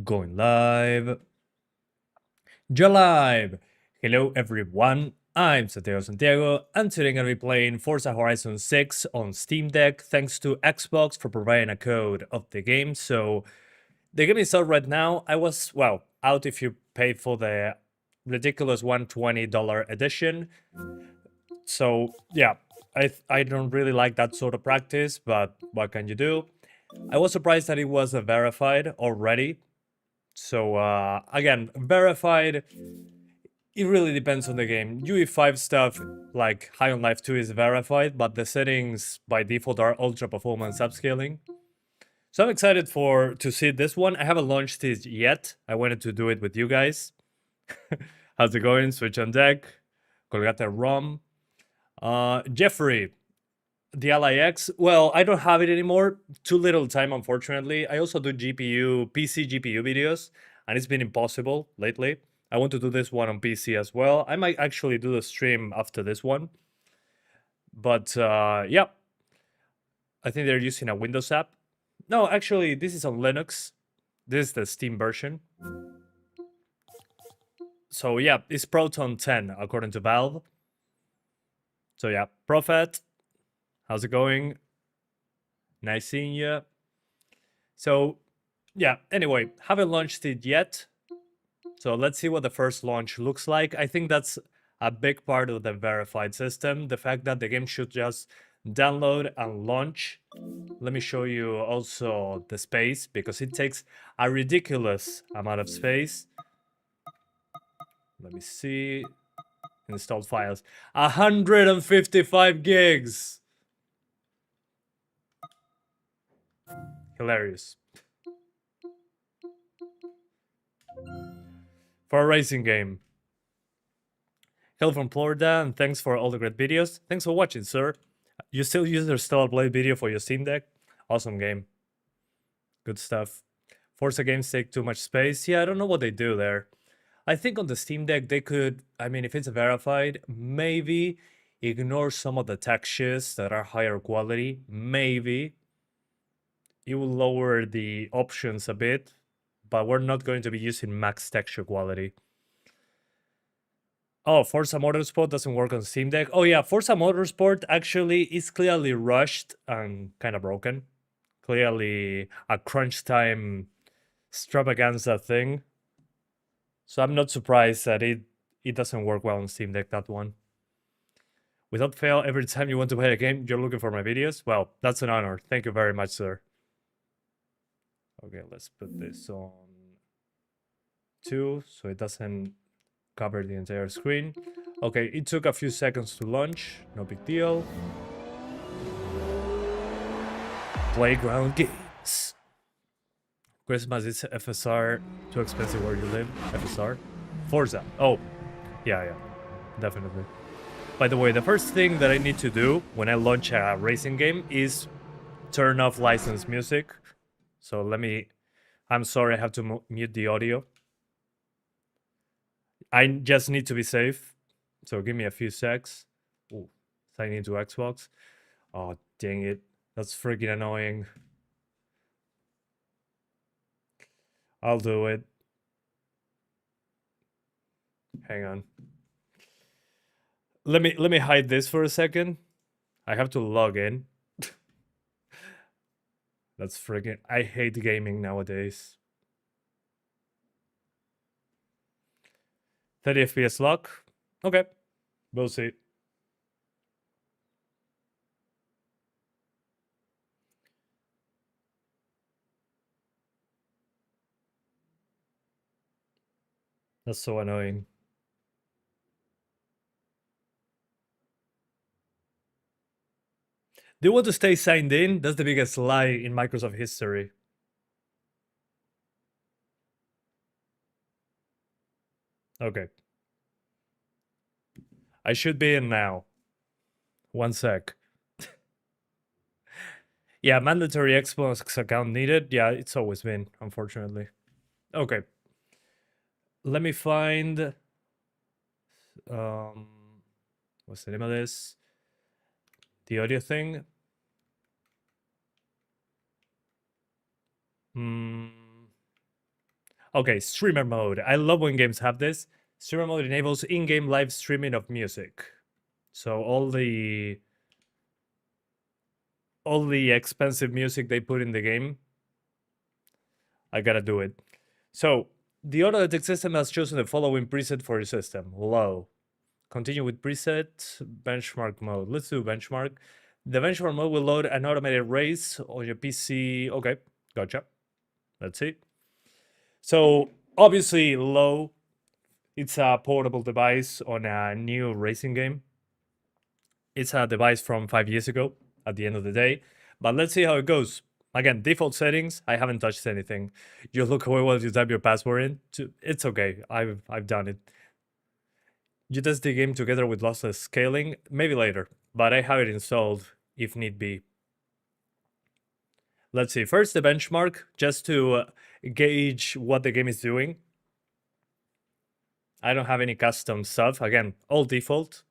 Going live. You're live! Hello everyone, I'm Santiago, and today I'm going to be playing Forza Horizon 6 on Steam Deck, thanks to Xbox for providing a code of the game. So, the game is out right now. I was, well, out if you pay for the ridiculous $120 edition. So, yeah, I don't really like that sort of practice, but what can you do? I was surprised that it was verified already. So, again, verified. It really depends on the game. UE5 stuff, like High on Life 2, is verified, but the settings by default are ultra performance upscaling. So I'm excited to see this one. I haven't launched it yet. I wanted to do it with you guys. How's it going? Switch on deck. Colgate ROM. Jeffrey, the LIX. Well, I don't have it anymore. Too little time, unfortunately. I also do PC GPU videos, and it's been impossible lately. I want to do this one on PC as well. I might actually do the stream after this one. But yeah, I think they're using a Windows app. No, actually, this is on Linux. This is the Steam version. So yeah, it's Proton 10 according to Valve. So yeah, Prophet, how's it going? Nice seeing you. So yeah, anyway, haven't launched it yet. So let's see what the first launch looks like. I think that's a big part of the verified system. The fact that the game should just download and launch. Let me show you also the space, because it takes a ridiculous amount of space. Let me see. Installed files. 155 gigs. Hilarious. For a racing game. Hello from Florida, and thanks for all the great videos. Thanks for watching, sir. You still use their Stellar Blade video for your Steam Deck? Awesome game. Good stuff. Forza games take too much space. Yeah, I don't know what they do there. I think on the Steam Deck they could, I mean, if it's verified, maybe ignore some of the textures that are higher quality. Maybe. It will lower the options a bit, but we're not going to be using max texture quality. Oh, Forza Motorsport doesn't work on Steam Deck. Oh yeah, Forza Motorsport actually is clearly rushed and kind of broken. Clearly a crunch time extravaganza thing. So I'm not surprised that it doesn't work well on Steam Deck, that one. Without fail, every time you want to play a game, you're looking for my videos? Well, that's an honor. Thank you very much, sir. Okay, let's put this on 2 so it doesn't cover the entire screen. Okay, it took a few seconds to launch. No big deal. Playground games. Christmas is FSR. Too expensive where you live. FSR. Forza. Oh, yeah, definitely. By the way, the first thing that I need to do when I launch a racing game is turn off licensed music. So I'm sorry, I have to mute the audio. I just need to be safe. So give me a few secs. Ooh, sign into Xbox. Oh, dang it. That's freaking annoying. I'll do it. Hang on. Let me hide this for a second. I have to log in. That's freaking... I hate gaming nowadays. 30 FPS lock. Okay. We'll see. That's so annoying. Do you want to stay signed in? That's the biggest lie in Microsoft history. Okay. I should be in now. One sec. Yeah, mandatory Xbox account needed. Yeah, it's always been, unfortunately. Okay. Let me find... what's the name of this? The audio thing. Okay, streamer mode. I love when games have this. Streamer mode enables in-game live streaming of music. So all the expensive music they put in the game, I gotta do it. So the auto detect system has chosen the following preset for your system. Low. Continue with preset, benchmark mode. Let's do benchmark. The benchmark mode will load an automated race on your PC. Okay, gotcha. Let's see. So obviously low, it's a portable device on a new racing game. It's a device from 5 years ago at the end of the day. But let's see how it goes. Again, default settings, I haven't touched anything. You look away while you type your password in. It's okay, I've done it. You test the game together with lossless scaling, maybe later, but I have it installed if need be. Let's see, first the benchmark, just to gauge what the game is doing. I don't have any custom stuff, again, all default.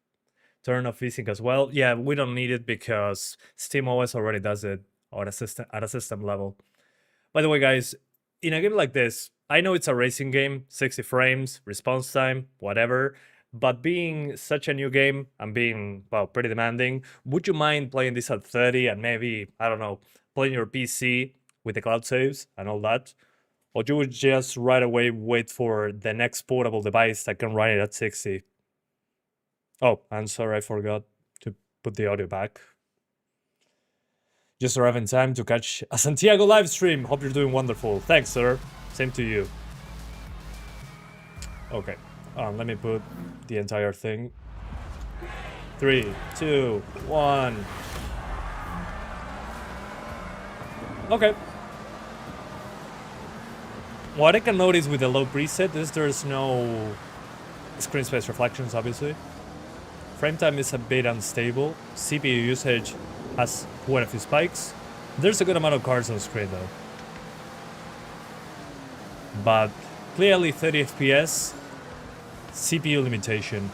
Turn off VSync as well. Yeah, we don't need it because SteamOS already does it at a system level. By the way, guys, in a game like this, I know it's a racing game, 60 frames, response time, whatever, but being such a new game and being, well, pretty demanding, would you mind playing this at 30 and maybe, I don't know, playing your PC with the cloud saves and all that? Or you would just right away wait for the next portable device that can run it at 60? Oh, I'm sorry, I forgot to put the audio back. Just arrived in time to catch a Santiago live stream. Hope you're doing wonderful. Thanks, sir. Same to you. Okay, let me put the entire thing. 3, 2, 1. Okay. What I can notice with the low preset is there's no screen space reflections, obviously. Frame time is a bit unstable. CPU usage has quite a few spikes. There's a good amount of cards on screen though. But clearly 30 FPS, CPU limitation.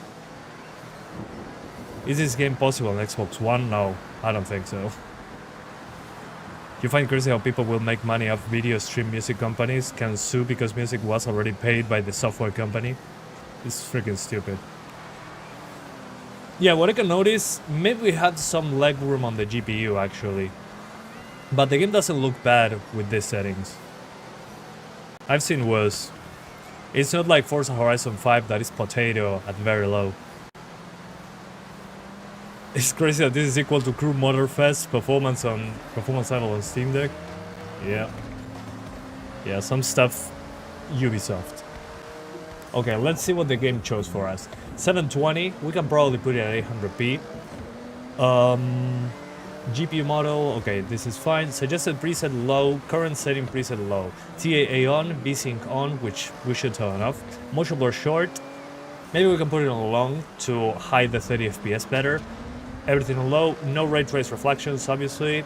Is this game possible on Xbox One? No, I don't think so. You find crazy how people will make money off video stream music companies can sue because music was already paid by the software company? It's freaking stupid. Yeah, what I can notice, maybe we had some leg room on the GPU actually. But the game doesn't look bad with these settings. I've seen worse. It's not like Forza Horizon 5 that is potato at very low. It's crazy that this is equal to Crew Motorfest performance level on Steam Deck. Yeah. Yeah, some stuff Ubisoft. Okay, let's see what the game chose for us. 720, we can probably put it at 800p. GPU model, okay, this is fine. Suggested preset low, current setting preset low. TAA on, VSync on, which we should turn off. Motion blur short, maybe we can put it on long to hide the 30 FPS better. Everything on low, no ray trace reflections, obviously.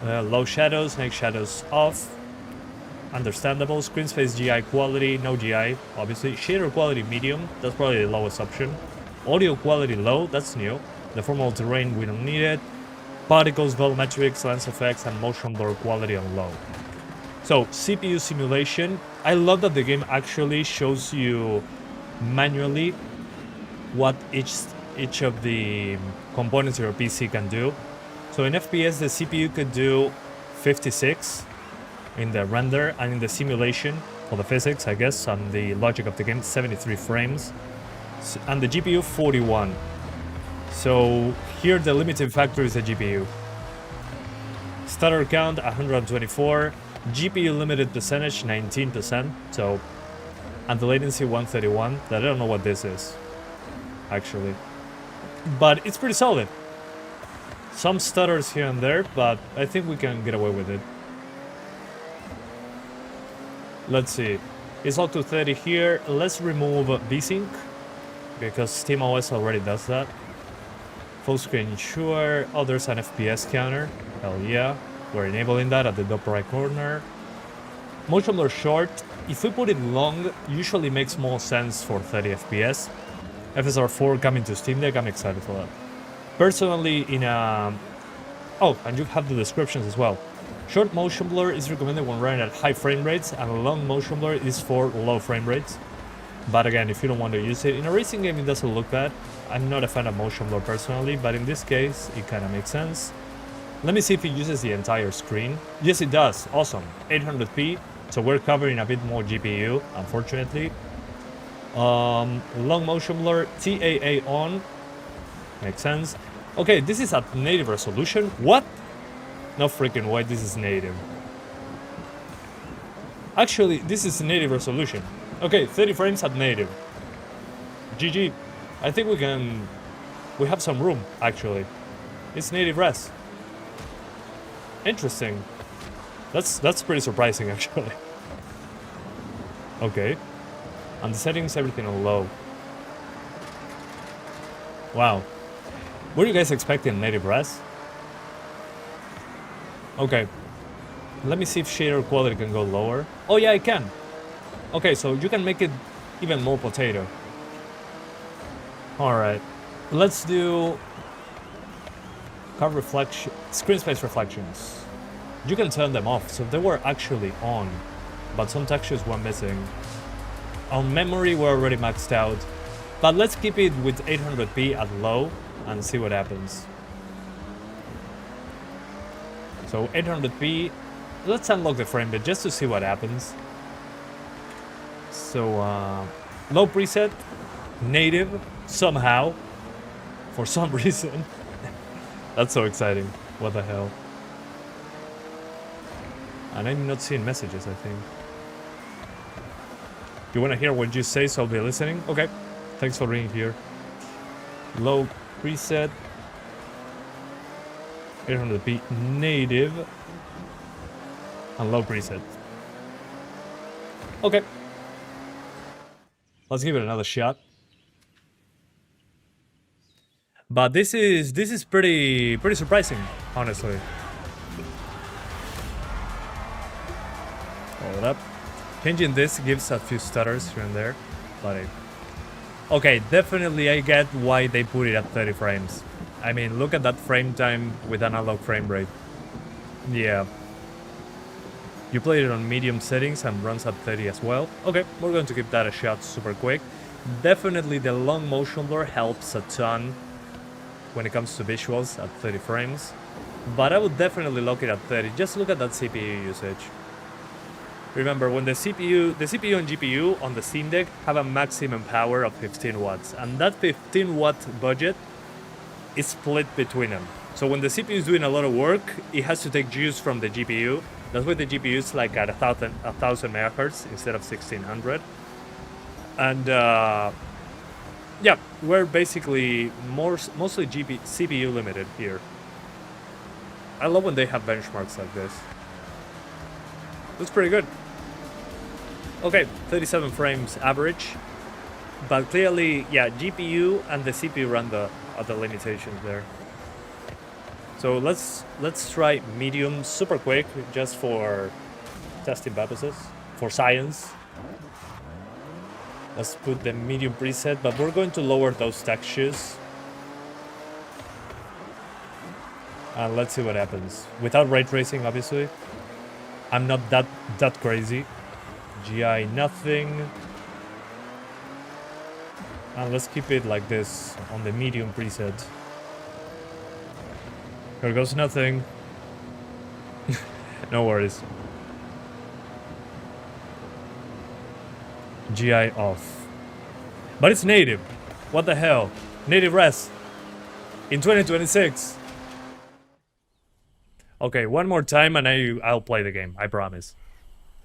Low shadows, make shadows off. Understandable. Screen space GI quality, no GI, obviously. Shader quality medium, that's probably the lowest option. Audio quality low, that's new. Deformable terrain, we don't need it. Particles, volumetrics, lens effects, and motion blur quality on low. So, CPU simulation. I love that the game actually shows you manually what each of the components of your PC can do. So in FPS, the CPU could do 56 in the render, and in the simulation, or the physics, I guess, and the logic of the game, 73 frames. And the GPU, 41. So here the limiting factor is the GPU. Stutter count, 124. GPU limited percentage, 19%. So, and the latency, 131. I don't know what this is, actually. But it's pretty solid. Some stutters here and there, but I think we can get away with it. Let's see. It's locked to 30 here. Let's remove VSync, because SteamOS already does that. Full screen, sure. Oh, there's an FPS counter. Hell yeah. We're enabling that at the top right corner. Motion blur short. If we put it long, usually makes more sense for 30 FPS. FSR 4 coming to Steam Deck, I'm excited for that. Personally, in a... Oh, and you have the descriptions as well. Short motion blur is recommended when running at high frame rates, and long motion blur is for low frame rates. But again, if you don't want to use it, in a racing game it doesn't look bad. I'm not a fan of motion blur personally, but in this case it kind of makes sense. Let me see if it uses the entire screen. Yes, it does. Awesome. 800p, so we're covering a bit more GPU, unfortunately. Long motion blur, TAA on. Makes sense. Okay, this is at native resolution. What? No freaking way, this is native. Actually, this is native resolution. Okay, 30 frames at native. GG. I think we have some room, actually. It's native res. Interesting. That's pretty surprising, actually. Okay. And the settings, everything on low. Wow. Were you guys expecting native res? Okay. Let me see if shader quality can go lower. Oh yeah, it can. Okay, so you can make it even more potato. Alright. Let's do curve reflection, screen space reflections. You can turn them off, so they were actually on, but some textures were missing. On memory, we're already maxed out, but let's keep it with 800p at low and see what happens. So 800p, let's unlock the frame rate just to see what happens. So low preset, native, somehow, for some reason. That's so exciting. What the hell? And I'm not seeing messages, I think. You want to hear what you say, so I'll be listening? Okay. Thanks for being here. Low preset. 800p native. And low preset. Okay. Let's give it another shot. But this is pretty surprising, honestly. Hold up. Changing this gives a few stutters here and there, but okay, definitely I get why they put it at 30 frames. I mean, look at that frame time with analog frame rate. Yeah. You played it on medium settings and runs at 30 as well. Okay, we're going to give that a shot super quick. Definitely the long motion blur helps a ton when it comes to visuals at 30 frames. But I would definitely lock it at 30. Just look at that CPU usage. Remember, when the CPU and GPU on the Steam Deck have a maximum power of 15 watts, and that 15 watt budget is split between them. So when the CPU is doing a lot of work, it has to take juice from the GPU. That's why the GPU is like at 1000 megahertz instead of 1600. And yeah, we're basically mostly CPU limited here. I love when they have benchmarks like this. That's pretty good. Okay, 37 frames average, but clearly, yeah, GPU and the CPU run the limitations there. So let's try medium super quick, just for testing purposes, for science. Let's put the medium preset, but we're going to lower those textures. And let's see what happens. Without ray tracing, obviously. I'm not that crazy. GI nothing. And let's keep it like this on the medium preset. Here goes nothing. No worries. GI off. But it's native. What the hell? Native res. In 2026. Okay, one more time and I'll play the game, I promise.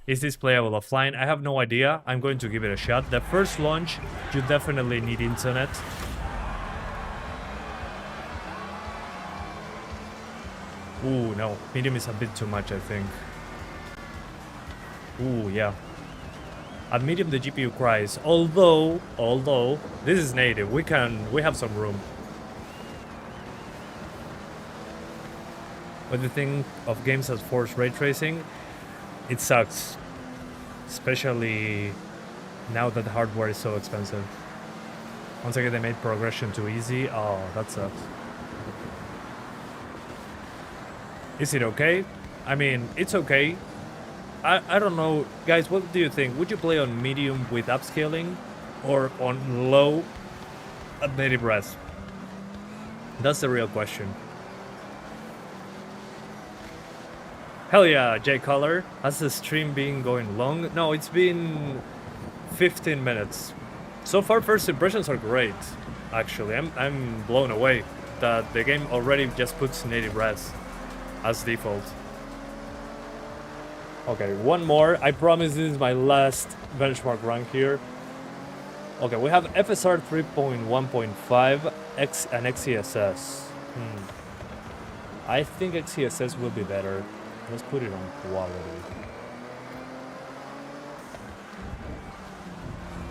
Is this playable offline? I have no idea. I'm going to give it a shot. The first launch, you definitely need internet. Ooh, no. Medium is a bit too much, I think. Ooh, yeah. At medium, the GPU cries. Although, this is native. We have some room. What do you think of games that force ray tracing? It sucks, especially now that the hardware is so expensive. Once again, they made progression too easy. Oh, that sucks. Is it okay? I mean, it's okay. I don't know, guys, what do you think? Would you play on medium with upscaling or on low at native res? That's the real question. Hell yeah, J Color. Has the stream been going long? No, it's been 15 minutes. So far, first impressions are great. Actually, I'm blown away that the game already just puts native res as default. Okay, one more. I promise this is my last benchmark rank here. Okay, we have FSR 3.1.5 X and XeSS. I think XeSS will be better. Let's put it on quality.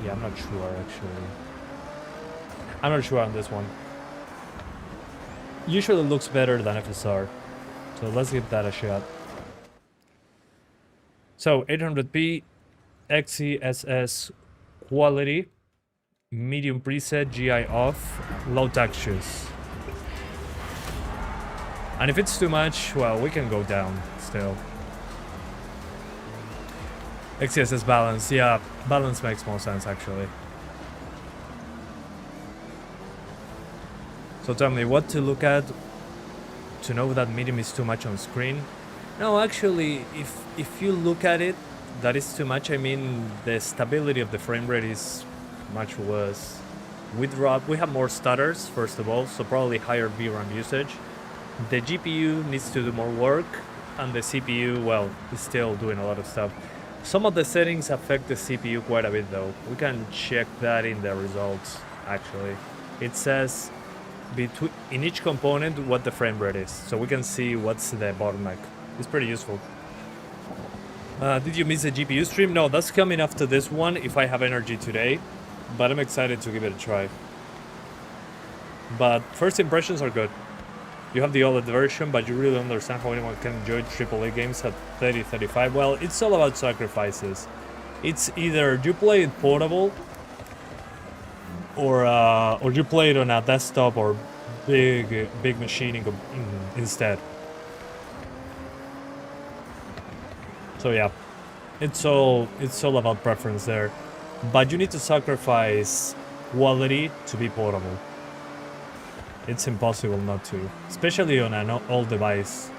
Yeah, I'm not sure actually. I'm not sure on this one. Usually looks better than FSR. So let's give that a shot. So 800p, XeSS quality, medium preset, GI off, low textures. And if it's too much, well, we can go down still. XeSS balance, yeah, balance makes more sense actually. So tell me what to look at to know that medium is too much on screen. No, actually, if you look at it, that is too much. I mean, the stability of the frame rate is much worse. We have more stutters, first of all, so probably higher VRAM usage. The GPU needs to do more work, and the CPU, well, is still doing a lot of stuff. Some of the settings affect the CPU quite a bit, though. We can check that in the results, actually. It says in each component what the frame rate is, so we can see what's the bottleneck. It's pretty useful. Did you miss the GPU stream? No, that's coming after this one if I have energy today, but I'm excited to give it a try. But first impressions are good. You have the OLED version, but you really don't understand how anyone can enjoy AAA games at 30, 35. Well, it's all about sacrifices. It's either you play it portable, or you play it on a desktop or big machine instead. So yeah, it's all about preference there, but you need to sacrifice quality to be portable. It's impossible not to, especially on an old device,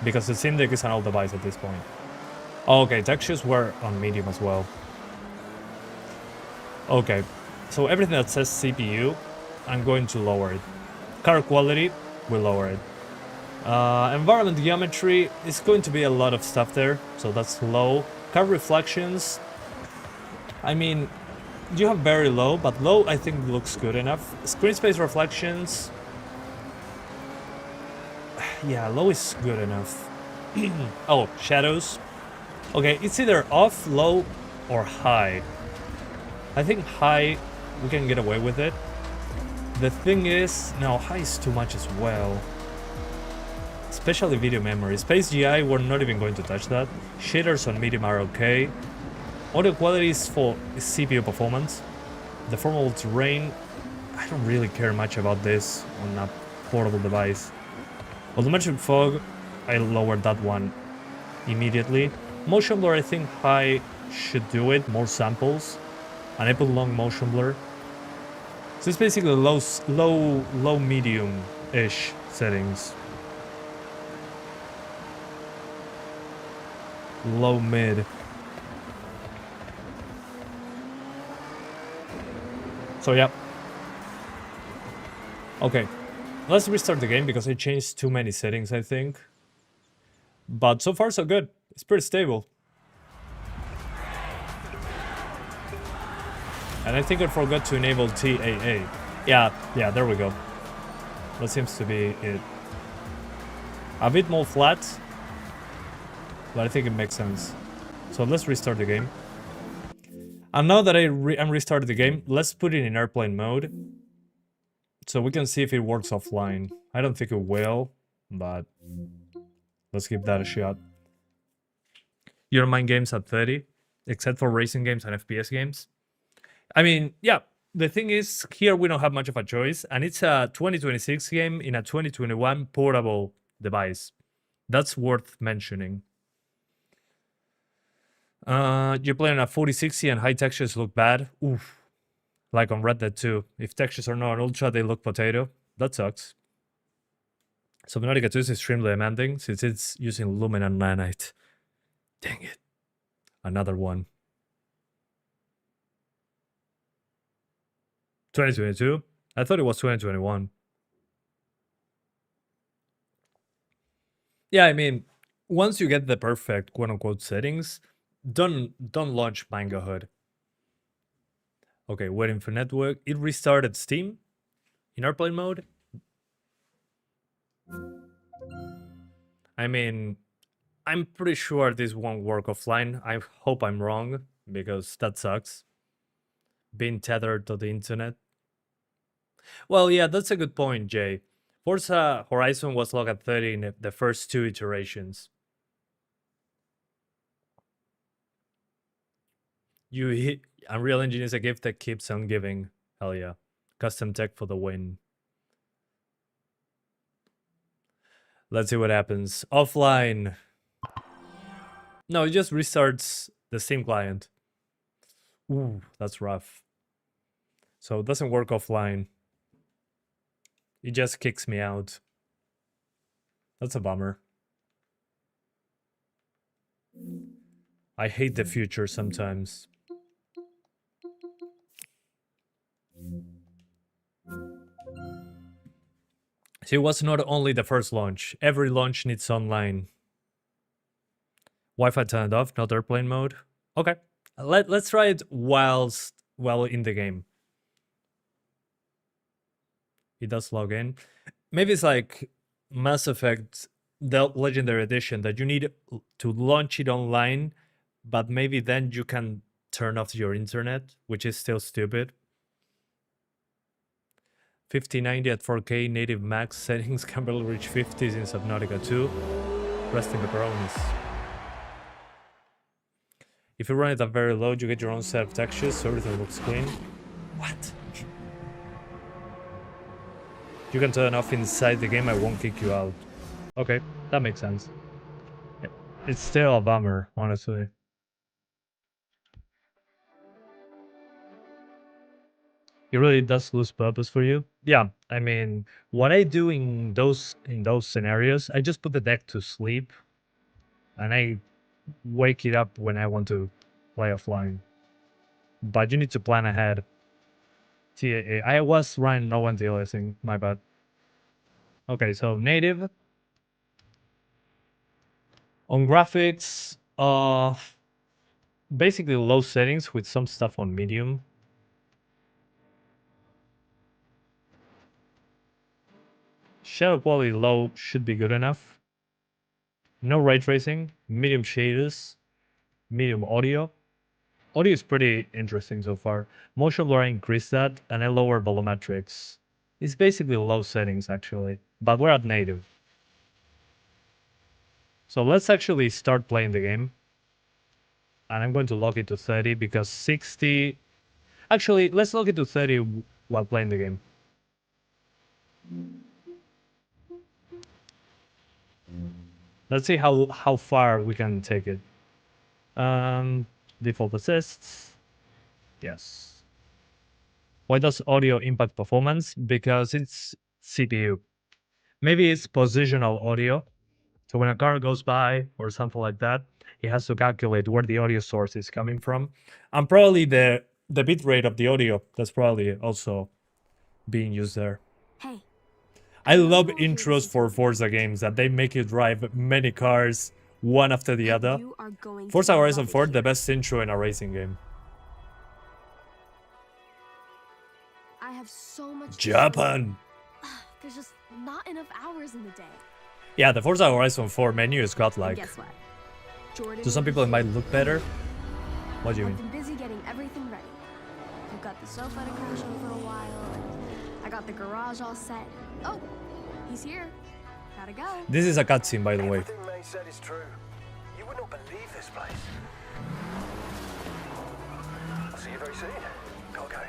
because the Steam Deck is an old device at this point. Okay, textures were on medium as well. Okay, so everything that says CPU, I'm going to lower it. Card quality, we'll lower it. Environment geometry is going to be a lot of stuff there, so that's low. Card reflections, I mean, you have very low, but low I think looks good enough. Screen space reflections, yeah, low is good enough. Oh, shadows. Okay, it's either off, low, or high. I think high, we can get away with it. The thing is, no, high is too much as well. Especially video memory. Space GI, we're not even going to touch that. Shaders on medium are okay. Audio quality is for CPU performance. Deformable terrain, I don't really care much about this on a portable device. Volumetric fog, I lowered that one immediately. Motion blur, I think high should do it, more samples. And I put long motion blur. So it's basically low medium-ish settings. Low mid. So yeah. Okay. Let's restart the game because I changed too many settings, I think. But so far so good. It's pretty stable. And I think I forgot to enable TAA. Yeah, there we go. That seems to be it. A bit more flat, but I think it makes sense. So let's restart the game. And now that I'm restarted the game, let's put it in airplane mode, so we can see if it works offline. I don't think it will, but let's give that a shot. You don't mind games at 30, except for racing games and FPS games? I mean, yeah, the thing is, here we don't have much of a choice, and it's a 2026 game in a 2021 portable device. That's worth mentioning. You're playing at 4060 and high textures look bad. Oof. Like on Red Dead 2. If textures are not on ultra, they look potato. That sucks. Subnautica 2 is extremely demanding since it's using Lumen and Nanite. Dang it. Another one. 2022? I thought it was 2021. Yeah, I mean, once you get the perfect quote-unquote settings, don't launch Mangahood. Okay, waiting for network. It restarted Steam in airplane mode. I mean, I'm pretty sure this won't work offline. I hope I'm wrong, because that sucks. Being tethered to the internet. Well, yeah, that's a good point, Jay. Forza Horizon was locked at 30 in the first 2 iterations. You hit Unreal Engine is a gift that keeps on giving. Hell yeah. Custom tech for the win. Let's see what happens. Offline. No, it just restarts the Steam client. Ooh, that's rough. So it doesn't work offline. It just kicks me out. That's a bummer. I hate the future sometimes. So it was not only the first launch. Every launch needs online. Wi-Fi turned off, not airplane mode. Okay, let's try it while in the game. It does log in. Maybe it's like Mass Effect, the Legendary Edition, that you need to launch it online, but maybe then you can turn off your internet, which is still stupid. 5090 at 4K native max settings can barely reach 50s in Subnautica 2. Resting pepperonis. If you run it at very low, you get your own set of textures, so everything looks clean. What? You can turn off inside the game, I won't kick you out. Okay, that makes sense. It's still a bummer, honestly. It really does lose purpose for you. Yeah, I mean, what I do in those scenarios, I just put the deck to sleep, and I wake it up when I want to play offline. But you need to plan ahead. TAA. I was running no one DLSing, my bad. Okay, so native. On graphics, basically low settings with some stuff on medium. Shadow quality low should be good enough. No ray tracing, medium shaders, medium audio. Audio is pretty interesting so far. Motion blur, I increased that, and I lower volumetrics. It's basically low settings actually, but we're at native. So let's actually start playing the game. And I'm going to lock it to 30 because 60... Actually, let's lock it to 30 while playing the game. Let's see how far we can take it. Default assists. Yes. Why does audio impact performance? Because it's CPU. Maybe it's positional audio. So when a car goes by or something like that, it has to calculate where the audio source is coming from. And probably the bit rate of the audio, that's probably also being used there. Hey. I love intros for Forza games that they make you drive many cars one after the other. Forza Horizon 4, the best intro in a racing game. I have so much Japan. There's just not enough hours in the day. Yeah, the Forza Horizon 4 menu is godlike. Guess what? Jordan, to some people it might look better. What do you mean? I've been busy getting everything ready. I've got the sofa to crash on for a while, and I got the garage all set. Oh, he's here. Gotta go. This is a cutscene, by the way. Everything May said is true. You would not believe this place. I'll see you very soon. Gotta go.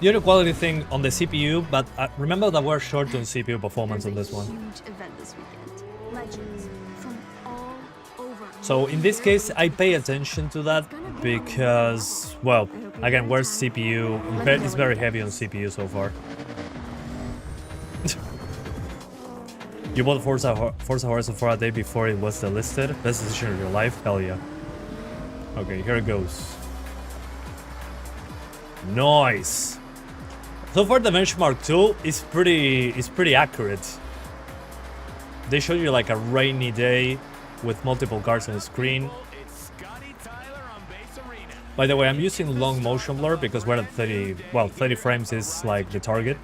The other quality thing on the CPU, but remember that we're short on CPU performance on this one. Huge event this weekend. Legends from all over. So in this case, I pay attention to that because, well, again, where's CPU? It's very heavy on CPU so far. You bought Forza Horizon 4 a day before it was delisted? Best decision of your life? Hell yeah. Okay, here it goes. Nice. So far the benchmark tool is pretty accurate. They show you like a rainy day with multiple cars on the screen. By the way, I'm using long motion blur because we're at 30 frames is like the target.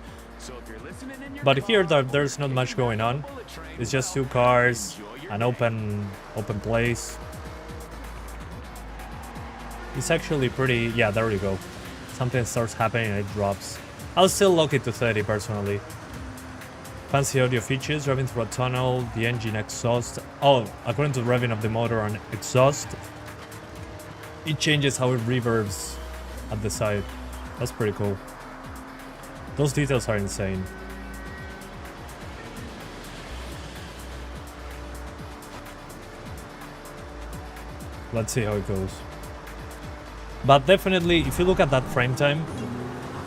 But here there's not much going on. It's just two cars, an open place. It's actually pretty, yeah, there we go. Something starts happening and it drops. I'll still lock it to 30 personally. Fancy audio features, revving through a tunnel, the engine exhaust. Oh, according to the revving of the motor and exhaust, it changes how it reverbs at the side. That's pretty cool. Those details are insane. Let's see how it goes. But definitely, if you look at that frame time,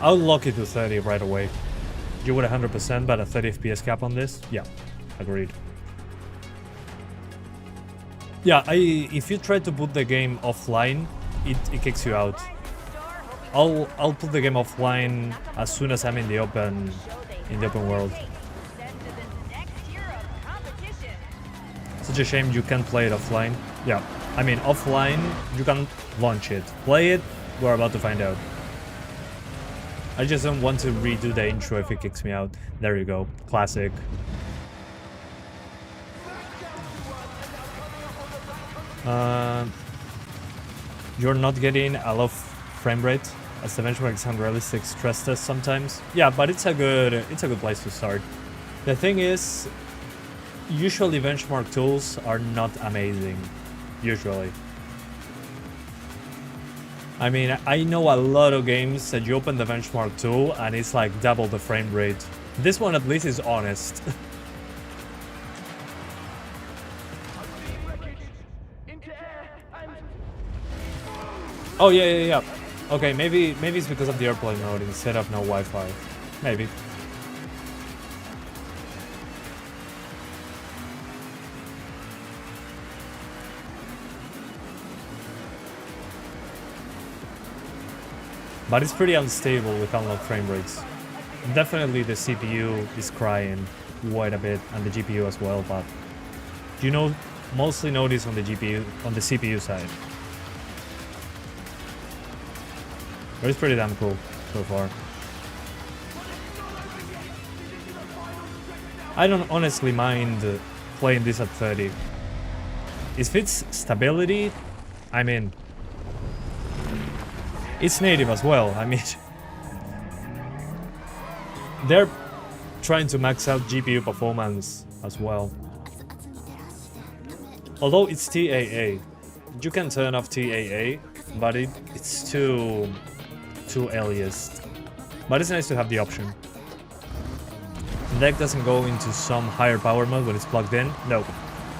I'll lock it to 30 right away. You would 100%, but a 30 FPS cap on this? Yeah, agreed. Yeah, if you try to put the game offline, it kicks you out. I'll put the game offline as soon as I'm in the open world. Such a shame you can't play it offline. Yeah, I mean offline you can launch it. Play it, we're about to find out. I just don't want to redo the intro if it kicks me out. There you go, classic. You're not getting a lot of frame rate as the benchmark is unrealistic stress test sometimes. Yeah, but it's a good place to start. The thing is, usually benchmark tools are not amazing. Usually. I mean, I know a lot of games that you open the benchmark tool and it's like double the frame rate. This one at least is honest. Oh yeah. Okay, maybe it's because of the airplane mode instead of no Wi-Fi. Maybe. But it's pretty unstable with unlocked frame rates. Definitely the CPU is crying quite a bit, and the GPU as well, but you know, mostly notice on the CPU side. But it's pretty damn cool so far. I don't honestly mind playing this at 30. If it's stability, I'm in. It's native as well, I mean, they're trying to max out GPU performance as well. Although it's TAA, you can turn off TAA, but it's too aliased. But it's nice to have the option. The deck doesn't go into some higher power mode when it's plugged in. No,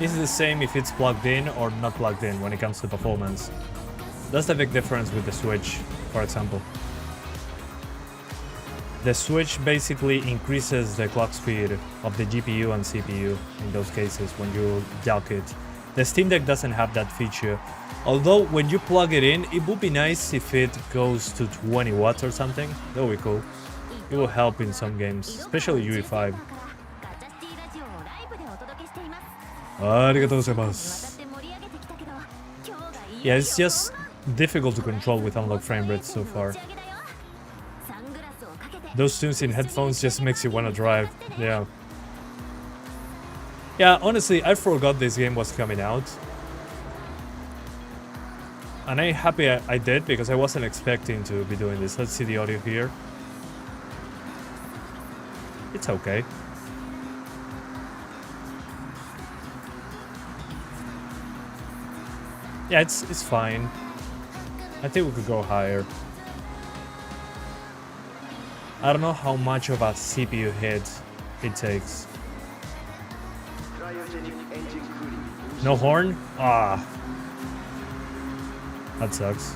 it's the same if it's plugged in or not plugged in when it comes to performance. That's the big difference with the Switch, for example. The Switch basically increases the clock speed of the GPU and CPU in those cases when you dock it. The Steam Deck doesn't have that feature. Although when you plug it in, it would be nice if it goes to 20 watts or something. That would be cool. It will help in some games, especially UE5. Arigatou gozaimasu. Yeah, it's just difficult to control with unlocked frame rates so far. Those tunes in headphones just makes you want to drive. Yeah. Yeah, honestly, I forgot this game was coming out. And I'm happy I did because I wasn't expecting to be doing this. Let's see the audio here. It's okay. Yeah, it's fine. I think we could go higher. I don't know how much of a CPU hit it takes. No horn? Ah. That sucks.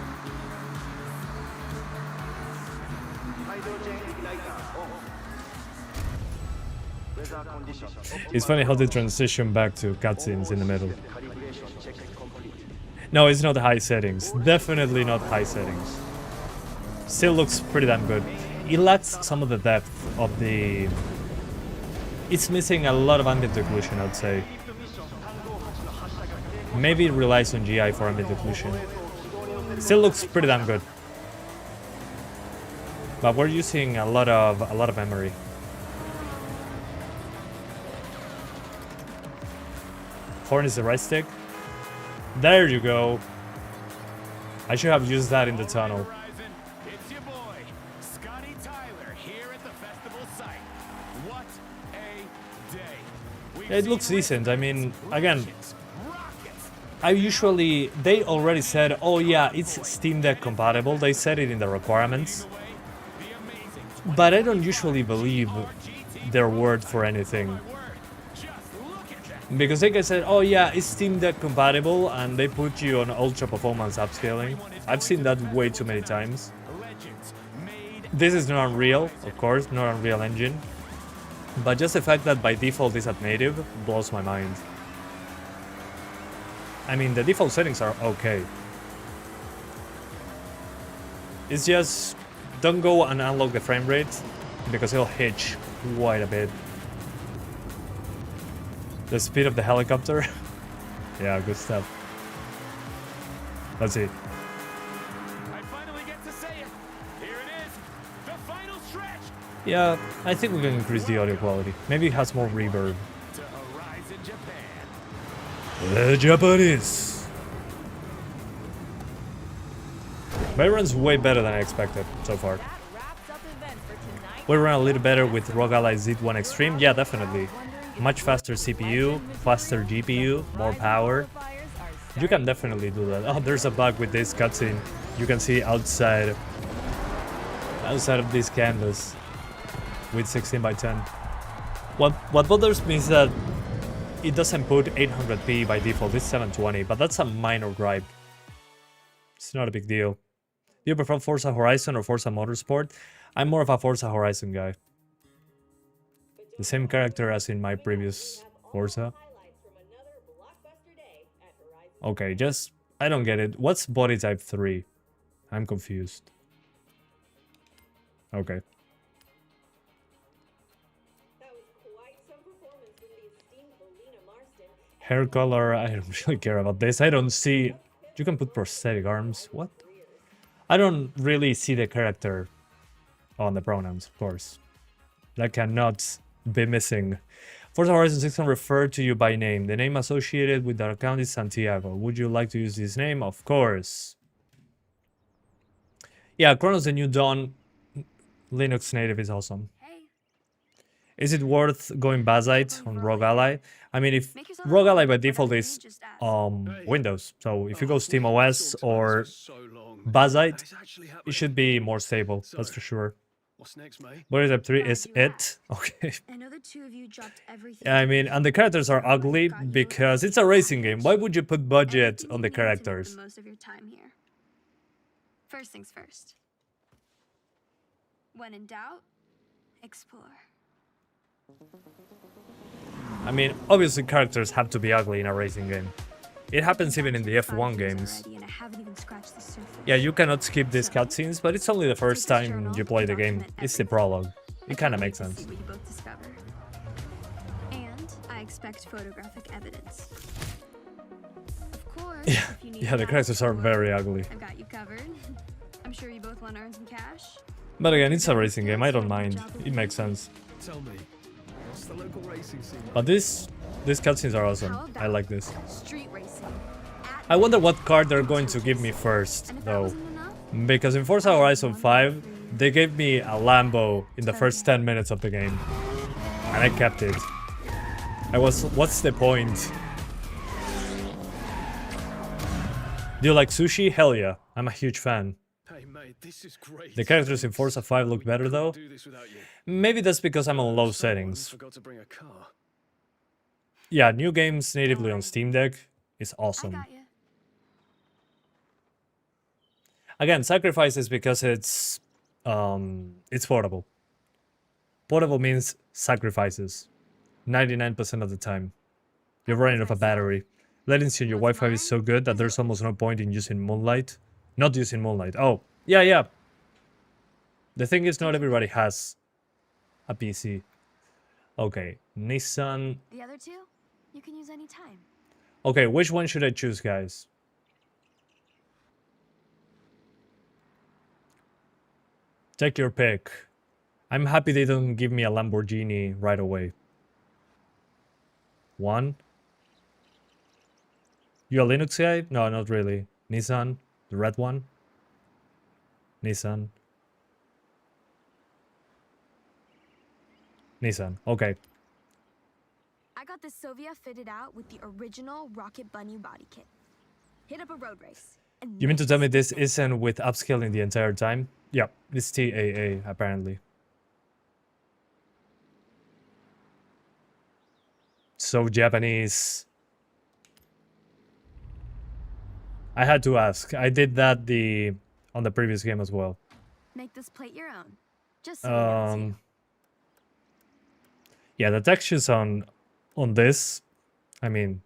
It's funny how they transition back to cutscenes in the middle. No, it's not high settings. Definitely not high settings. Still looks pretty damn good. It lacks some of the depth of the... It's missing a lot of ambient occlusion, I'd say. Maybe it relies on GI for ambient occlusion. Still looks pretty damn good. But we're using a lot of memory. Horn is the right stick. There you go. I should have used that in the tunnel. It's your boy, Scotty Tyler, here at the festival site. What a day. It looks decent. I mean, again, they already said, oh yeah, it's Steam Deck compatible. They said it in the requirements. But I don't usually believe their word for anything. Because they said, oh yeah, it's Steam Deck compatible, and they put you on ultra performance upscaling. I've seen that way too many times. This is not Unreal, of course, not Unreal Engine. But just the fact that by default it's at native blows my mind. I mean, the default settings are okay. It's just, don't go and unlock the frame rate, because it'll hitch quite a bit. The speed of the helicopter. Yeah, good stuff. Let's see. I finally get to say it. Here it is. The final stretch. Yeah, I think we can increase the audio quality. Maybe it has more reverb. To Horizon Japan. The Japanese. But it runs way better than I expected so far. We run a little better with ROG Ally Z1 Extreme. Yeah, definitely. Much faster CPU, faster GPU, more power. You can definitely do that. Oh, there's a bug with this cutscene. You can see outside of this canvas with 16 by 10. What bothers me is that it doesn't put 800p by default. It's 720, but that's a minor gripe. It's not a big deal. Do you prefer Forza Horizon or Forza Motorsport? I'm more of a Forza Horizon guy. The same character as in my previous Forza. Okay, just... I don't get it. What's body type 3? I'm confused. Okay. Hair color, I don't really care about this. I don't see... You can put prosthetic arms. What? I don't really see the character on the pronouns, of course. That cannot be missing. Forza Horizon 6 can refer to you by name. The name associated with that account is Santiago. Would you like to use this name? Of course. Yeah, Chronos the New Dawn Linux native is awesome. Hey, Is it worth going Bazite on ROG Ally? I mean, if ROG Ally by default is Windows, so if you go SteamOS or Bazite, it should be more stable, that's for sure. What's next, mate? Body type 3 is it? Okay. I know the two of you dropped everything. Yeah, I mean, and the characters are ugly because it's a racing game. Why would you put budget on the characters? Most of your time here. First things first. When in doubt, explore. I mean, obviously characters have to be ugly in a racing game. It happens even in the F1 games. Yeah, you cannot skip these cutscenes, but it's only the first time you play the game. It's the prologue. It kind of makes sense. And I expect photographic evidence. Of course, Yeah, the characters are very ugly. I've got you covered. I'm sure you both want to earn some cash. But again, it's a racing game. I don't mind. It makes sense. Tell me, what's the local racing scene? But these cutscenes are awesome. I like this. Street racing. I wonder what car they're going to give me first, though. Because in Forza Horizon 5, they gave me a Lambo in the first 10 minutes of the game. And I kept it. What's the point? Do you like sushi? Hell yeah. I'm a huge fan. Hey mate, this is great. The characters in Forza 5 look better though. Do this without you. Maybe that's because I'm on low Someone settings. forgot to bring a car. Yeah, new games natively on Steam Deck is I awesome. got you. Again, sacrifices because it's portable. Portable means sacrifices. 99% of the time. You're running off a battery. Latency on your Wi-Fi is so good that there's almost no point in using Moonlight. Not using Moonlight. Oh, yeah. The thing is, not everybody has a PC. Okay, Nissan. The other two, you can use any time. Okay, which one should I choose, guys? Take your pick. I'm happy they don't give me a Lamborghini right away. One. You a Linux guy? No, not really. Nissan, the red one. Nissan. Nissan, okay. I got the Sovia fitted out with the original Rocket Bunny body kit. Hit up a road race. And You mean to make tell me it this sick. isn't with upscaling the entire time? Yeah, it's TAA apparently. So Japanese. I had to ask. I did that on the previous game as well. Make this plate your own. Just so you know it's you. Yeah, the textures on this, I mean,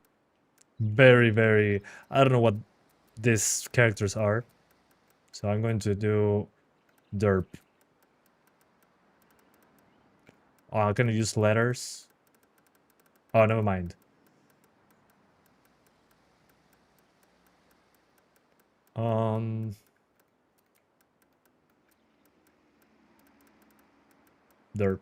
very, I don't know what these characters are. So I'm going to do derp. Oh, I'm gonna use letters. Oh, never mind. Derp.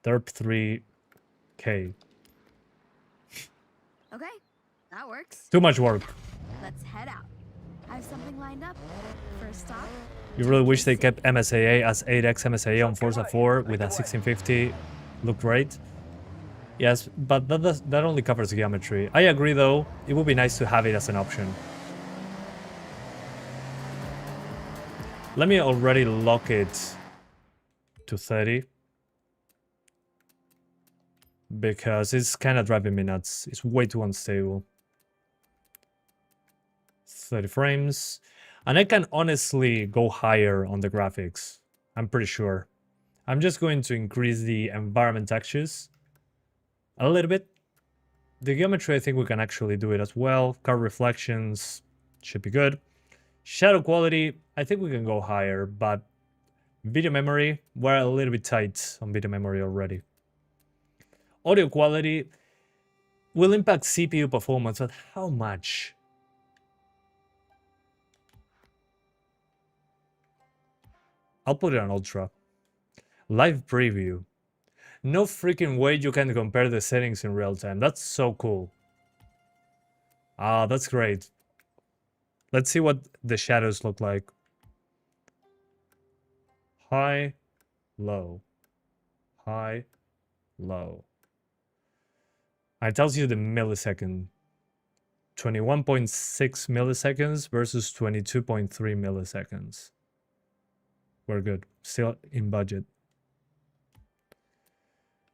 Derp 3K. Okay, that works. Too much work. Let's head out. I have something lined up. First stop. You really wish they kept MSAA as 8x MSAA on Forza 4 with a 1650. Looked great. Yes, but that only covers geometry. I agree though, it would be nice to have it as an option. Let me already lock it to 30. Because it's kind of driving me nuts. It's way too unstable. 30 frames. And I can honestly go higher on the graphics. I'm pretty sure. I'm just going to increase the environment textures a little bit. The geometry, I think we can actually do it as well. Car reflections should be good. Shadow quality, I think we can go higher, but video memory, we're a little bit tight on video memory already. Audio quality will impact CPU performance, but how much? I'll put it on Ultra. Live preview. No freaking way you can compare the settings in real time. That's so cool. Ah, that's great. Let's see what the shadows look like. High, low. High, low. It tells you the millisecond. 21.6 milliseconds versus 22.3 milliseconds. We're good. Still in budget.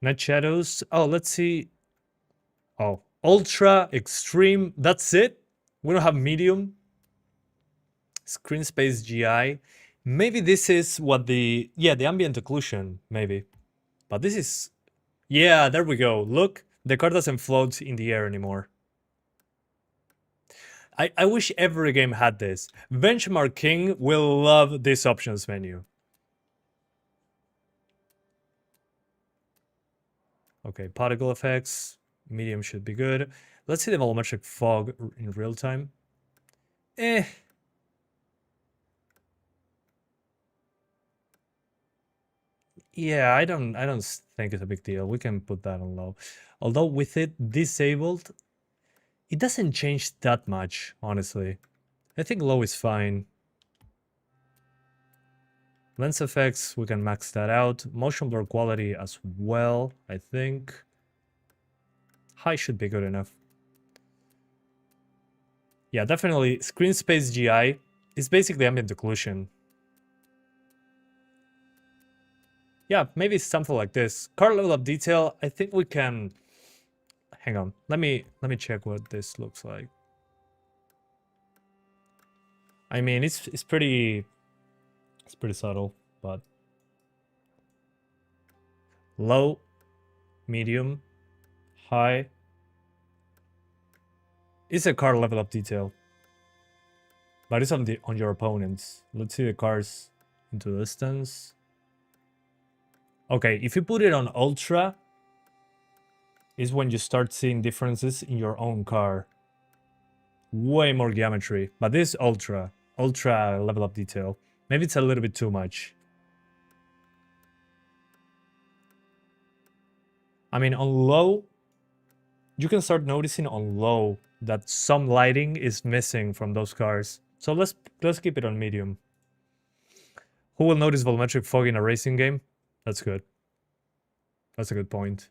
Night shadows. Oh, let's see. Oh, ultra, extreme. That's it. We don't have medium. Screen space GI. Maybe this is what the ambient occlusion, maybe. But this is, yeah, there we go. Look, the car doesn't float in the air anymore. I wish every game had this. Benchmark King will love this options menu. Okay, particle effects. Medium should be good. Let's see the volumetric fog in real time. Yeah, I don't think it's a big deal. We can put that on low. Although with it disabled, it doesn't change that much, honestly. I think low is fine. Lens effects, we can max that out. Motion blur quality as well, I think. High should be good enough. Yeah, definitely screen space GI is basically ambient occlusion. Yeah, maybe something like this. Card level of detail, I think we can... Hang on, let me check what this looks like. I mean, it's pretty subtle, but low, medium, high. It's a card level of detail, but it's on your opponents. Let's see the cards into distance. Okay, if you put it on ultra, is when you start seeing differences in your own car. Way more geometry, but this ultra level of detail. Maybe it's a little bit too much. I mean, on low, you can start noticing on low that some lighting is missing from those cars. So let's keep it on medium. Who will notice volumetric fog in a racing game? That's good. That's a good point.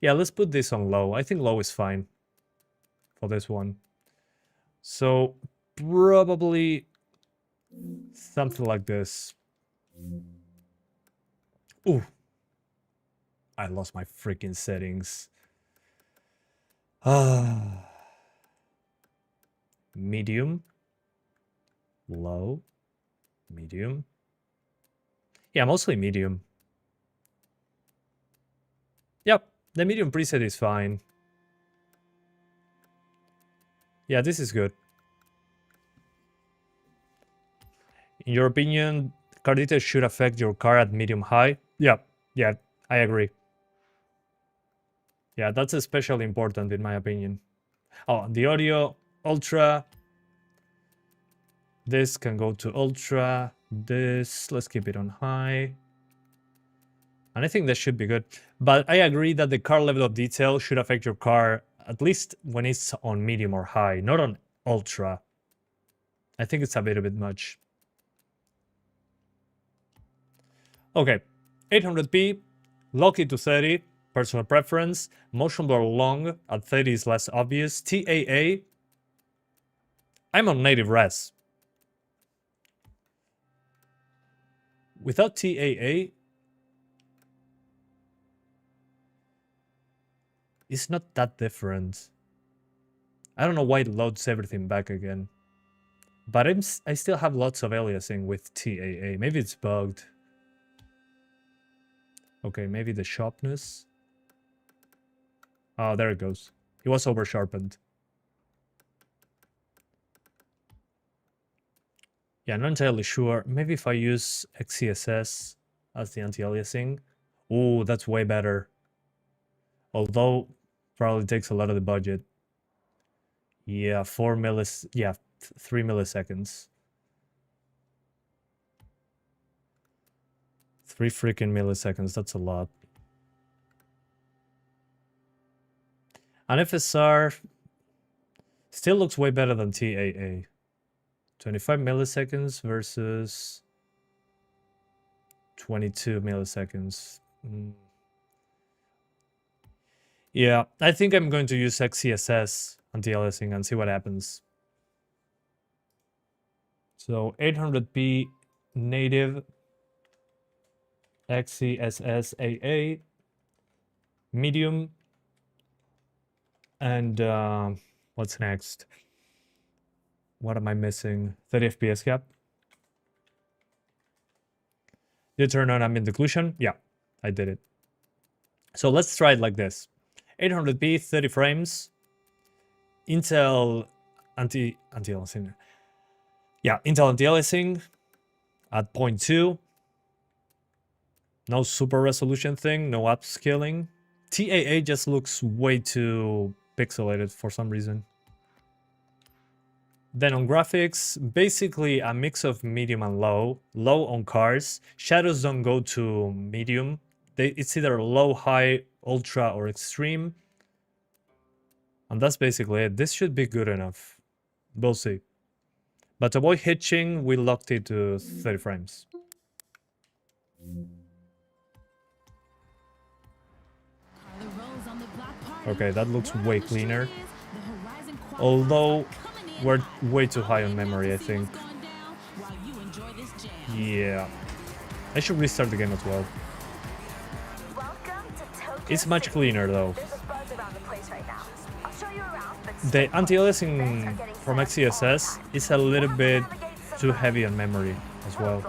Yeah, let's put this on low. I think low is fine for this one. So probably something like this. Ooh. I lost my freaking settings. Medium. Low. Medium. Yeah, mostly medium. Yep, the medium preset is fine. Yeah, this is good. In your opinion, car detail should affect your car at medium high? Yeah, I agree. Yeah, that's especially important in my opinion. Oh, the audio, ultra. This can go to ultra. This, let's keep it on high. And I think that should be good. But I agree that the car level of detail should affect your car at least when it's on medium or high, not on ultra. I think it's a bit much. Okay, 800p, lock it to 30, personal preference, motion blur long, at 30 is less obvious, TAA, I'm on native res. Without TAA, it's not that different. I don't know why it loads everything back again. But I still have lots of aliasing with TAA. Maybe it's bugged. Okay, maybe the sharpness. Oh, there it goes. It was over sharpened. Yeah, not entirely sure. Maybe if I use XCSS as the anti-aliasing. Oh, that's way better. Although, probably takes a lot of the budget. Yeah, 3 milliseconds. 3 freaking milliseconds, that's a lot. And FSR still looks way better than TAA. 25 milliseconds versus 22 milliseconds. Yeah, I think I'm going to use XCSS anti-aliasing and see what happens. So 800p native XCSS AA medium, and what's next? What am I missing? 30 FPS cap. Did you turn on ambient occlusion? Yeah, I did it. So let's try it like this. 800p, 30 frames. Intel anti-aliasing. Yeah, Intel anti-aliasing at 0.2. No super resolution thing, no upscaling. TAA just looks way too pixelated for some reason. Then on graphics, basically a mix of medium and low. Low on cars. Shadows don't go to medium. It's either low, high, ultra, or extreme. And that's basically it. This should be good enough. We'll see. But to avoid hitching, we locked it to 30 frames. Okay, that looks way cleaner. Although We're way too high on memory, I think. Yeah. I should restart the game as well. It's much cleaner though. The anti-aliasing from XeSS is a little bit too heavy on memory as well.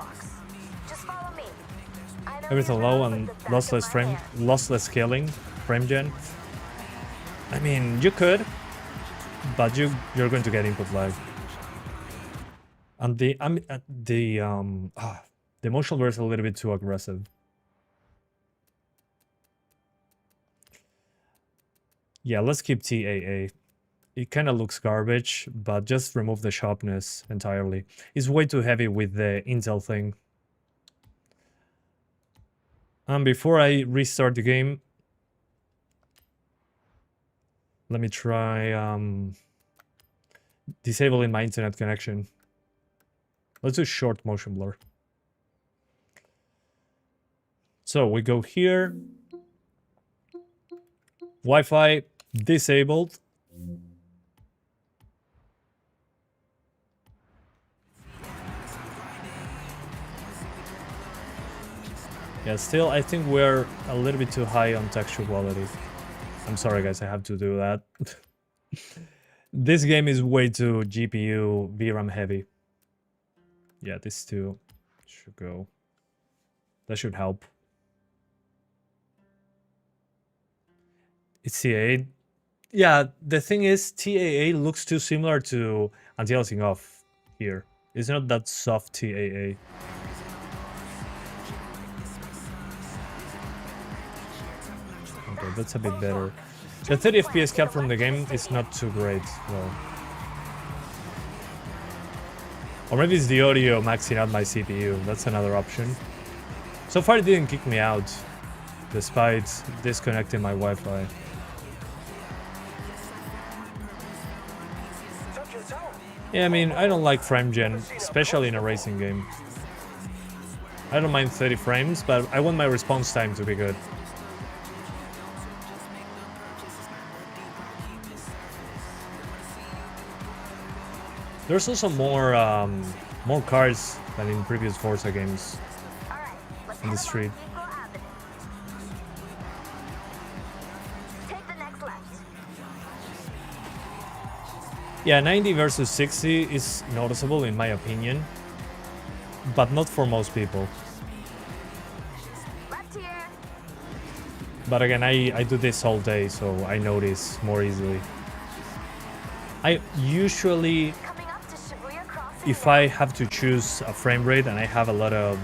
Everything low and lossless scaling, frame gen. I mean, you could, but you're going to get input lag. And the motion blur is a little bit too aggressive. Yeah, let's keep TAA. It kind of looks garbage, but just remove the sharpness entirely. It's way too heavy with the Intel thing. And before I restart the game, let me try disabling my internet connection. Let's do short motion blur. So we go here. Wi-Fi disabled. Yeah, still I think we're a little bit too high on texture quality. I'm sorry guys, I have to do that. This game is way too GPU VRAM heavy. Yeah, this too should go. That should help. It's TAA. Yeah, the thing is, TAA looks too similar to anti-aliasing off here. It's not that soft TAA. Okay, that's a bit better. The 30 FPS cap from the game is not too great, though. Or maybe it's the audio maxing out my CPU. That's another option. So far it didn't kick me out, despite disconnecting my Wi-Fi. Yeah, I mean, I don't like frame gen, especially in a racing game. I don't mind 30 frames, but I want my response time to be good. There's also more cars than in previous Forza games in the street. Yeah, 90 versus 60 is noticeable in my opinion, but not for most people. But again, I do this all day, so I notice more easily. I usually, if I have to choose a frame rate and I have a lot of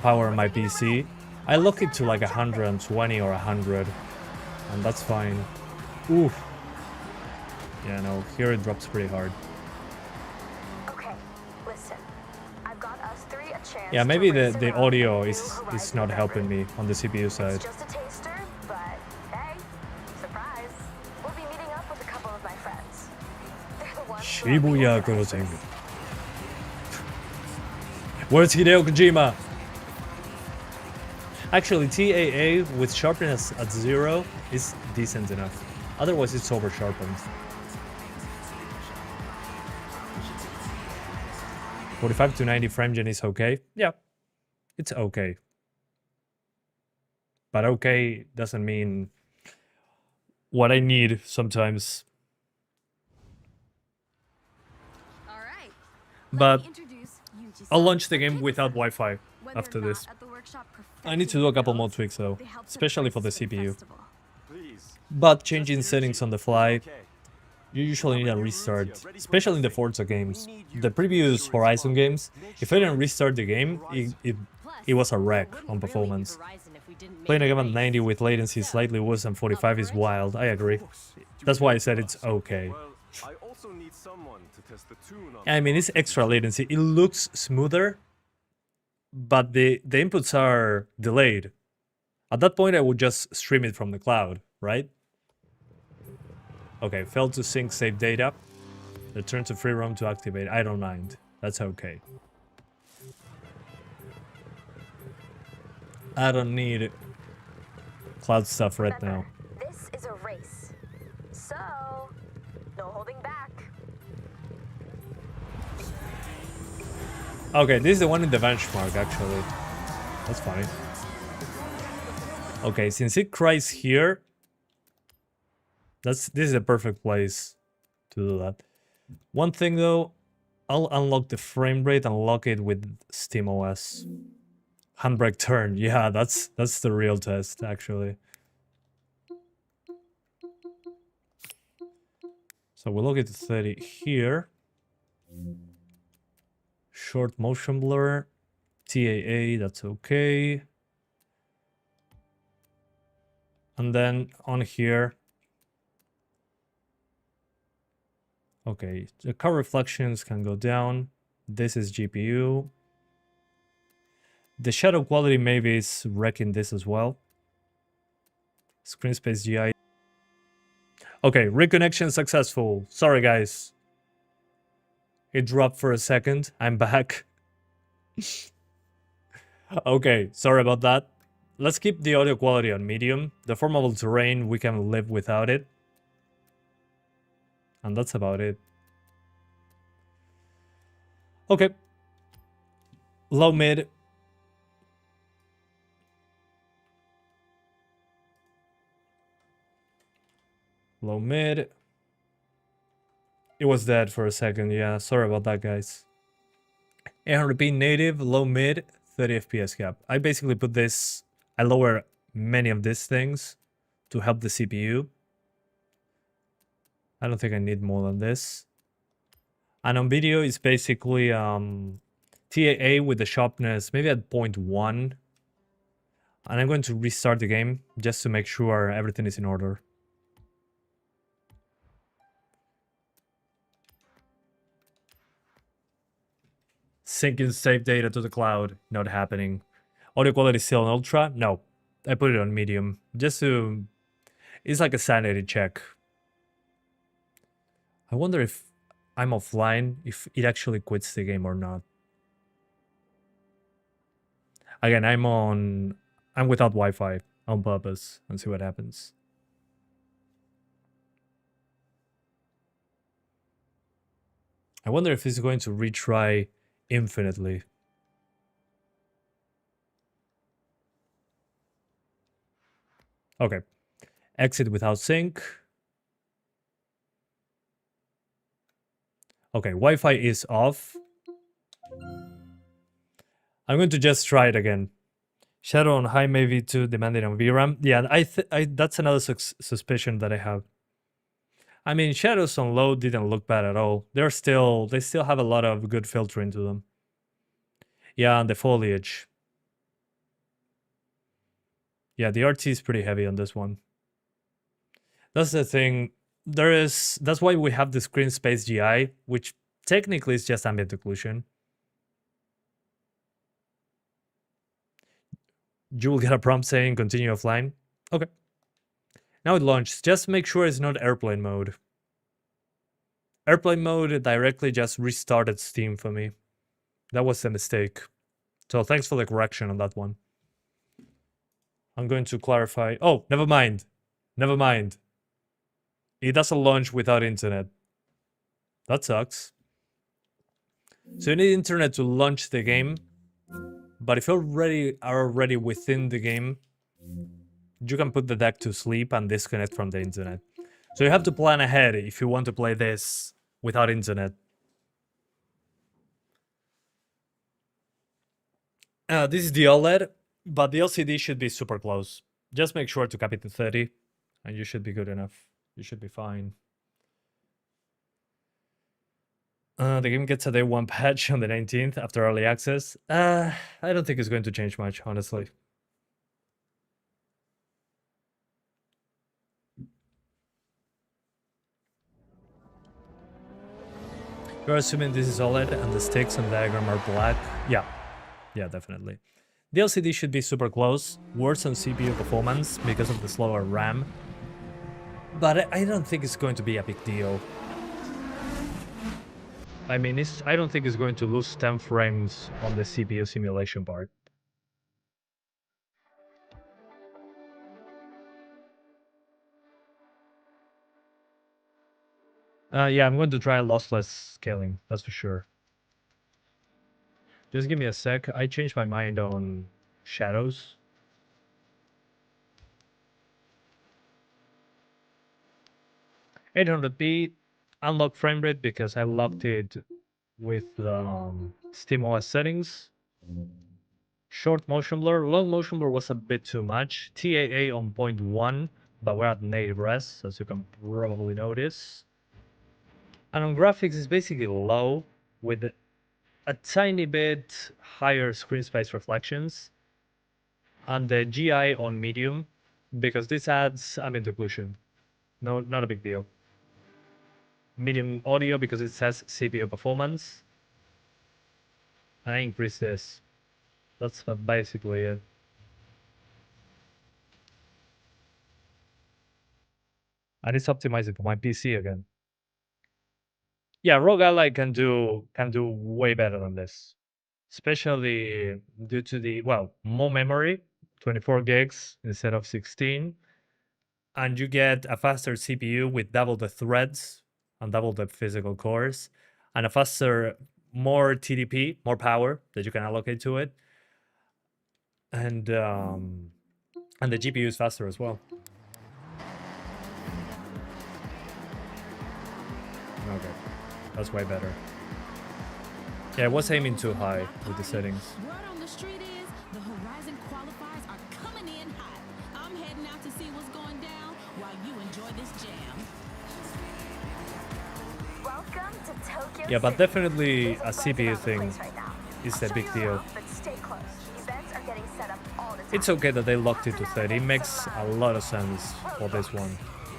power on my PC, I lock it to like 120 or 100, and that's fine. Oof. Yeah, no, here it drops pretty hard. Okay, listen. I've got us three a chance. Yeah, maybe the audio is not helping me on the CPU side. It's just a taster, but hey, surprise. We'll be meeting up with a couple of my friends. They're the ones Shibuya Kurosengu. Where's Hideo Kojima? Actually, TAA with sharpness at 0 is decent enough. Otherwise, it's over sharpened. 45 to 90 frame gen is okay. Yeah, it's okay. But okay doesn't mean what I need sometimes. All right. But I'll launch the game without Wi-Fi after this. I need to do a couple more tweaks though, especially for the CPU. But changing settings on the fly, you usually need a restart, especially in the Forza games. The previous Horizon games, if I didn't restart the game, it was a wreck on performance. Playing a game at 90 with latency slightly worse than 45 is wild, I agree. That's why I said it's okay. I mean, it's extra latency, it looks smoother, but the inputs are delayed. At that point I would just stream it from the cloud, right? Okay, failed to sync save data. Return to free roam to activate. I don't mind. That's okay. I don't need cloud stuff right now. This is a race. So, No holding back. Okay, this is the one in the benchmark, actually. That's funny. Okay, since it cries here, this is a perfect place to do that. One thing though, I'll unlock the frame rate and lock it with SteamOS. Handbrake turn, yeah, that's the real test, actually. So we'll look at 30 here. Short motion blur, TAA, that's okay. And then on here, okay, the car reflections can go down. This is GPU. The shadow quality maybe is wrecking this as well. Screen space GI. Okay, reconnection successful. Sorry guys. It dropped for a second. I'm back. Okay, sorry about that. Let's keep the audio quality on medium. The formable terrain, we can live without it. And that's about it. Okay. Low mid. Low mid. It was dead for a second, yeah. Sorry about that, guys. 800p native, low mid, 30 FPS cap. I basically put this, I lower many of these things to help the CPU. I don't think I need more than this. And on video, it's basically TAA with the sharpness, maybe at 0.1. And I'm going to restart the game just to make sure everything is in order. Syncing save data to the cloud, not happening. Audio quality still on ultra? No, I put it on medium. Just to, it's like a sanity check. I wonder if I'm offline, if it actually quits the game or not. Again, I'm without Wi-Fi on purpose and see what happens. I wonder if it's going to retry infinitely. Okay. Exit without sync. Okay, Wi-Fi is off. I'm going to just try it again. Shadow on high may be too demanding on VRAM. Yeah, that's another suspicion that I have. I mean, shadows on low didn't look bad at all. They still have a lot of good filtering to them. Yeah, and the foliage. Yeah, the RT is pretty heavy on this one. That's the thing. That's why we have the screen space GI, which technically is just ambient occlusion. You will get a prompt saying continue offline. Okay. Now it launched. Just make sure it's not airplane mode. Airplane mode directly just restarted Steam for me. That was a mistake. So thanks for the correction on that one. I'm going to clarify. Oh, never mind. Never mind. It doesn't launch without internet. That sucks. So you need internet to launch the game. But if you are already within the game, you can put the deck to sleep and disconnect from the internet. So you have to plan ahead if you want to play this without internet. This is the OLED, but the LCD should be super close. Just make sure to cap it to 30, and you should be good enough. You should be fine. The game gets a day 1 patch on the 19th after early access. I don't think it's going to change much, honestly. You're assuming this is OLED and the sticks and diagram are black? Yeah, definitely. The LCD should be super close, worse on CPU performance because of the slower RAM. But I don't think it's going to be a big deal. I mean, I don't think it's going to lose 10 frames on the CPU simulation part. Yeah, I'm going to try lossless scaling, that's for sure. Just give me a sec. I changed my mind on shadows. $800p unlock frame rate because I locked it with SteamOS settings. Short motion blur, long motion blur was a bit too much. TAA on 0.1, but we're at native res, as you can probably notice. And on graphics, it's basically low with a tiny bit higher screen space reflections. And the GI on medium, because this adds ambient occlusion. No, not a big deal. Medium audio because it says CPU performance. And I increase this. That's basically it. And it's optimizing for my PC again. Yeah, Rogue Ally can do way better than this, especially due to the more memory, 24 gigs instead of 16, and you get a faster CPU with double the threads and double the physical cores, and a faster, more TDP, more power that you can allocate to it, and the GPU is faster as well. Okay, that's way better. Yeah, I was aiming too high with the settings. Word on the street is the Horizon qualifiers are coming in hot. I'm heading out to see what's going down while you enjoy this jam. Welcome to Tokyo Yeah, but City. definitely There's a buzz CPU around the thing place right now. is I'll a show big you deal. around, but stay close. Events are getting set up all the time. It's okay that they locked it to 30. It makes a lot of sense for this one.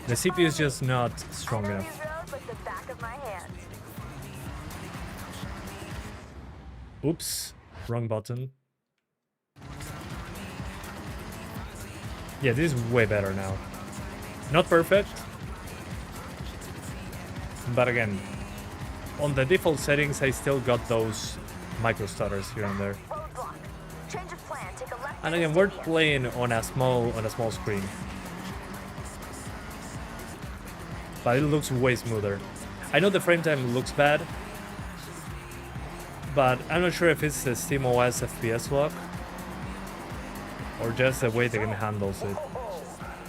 The CPU is just not strong I know enough. these roads like the back of my hand. Oops, wrong button. Yeah, this is way better now. Not perfect, but again, on the default settings, I still got those micro stutters here and there. Roadblock. Change of plan. Take a left. And to again, the we're stadium. playing on a small screen, but it looks way smoother. I know the frame time looks bad, but I'm not sure if it's the SteamOS FPS lock or just the way the game handles it.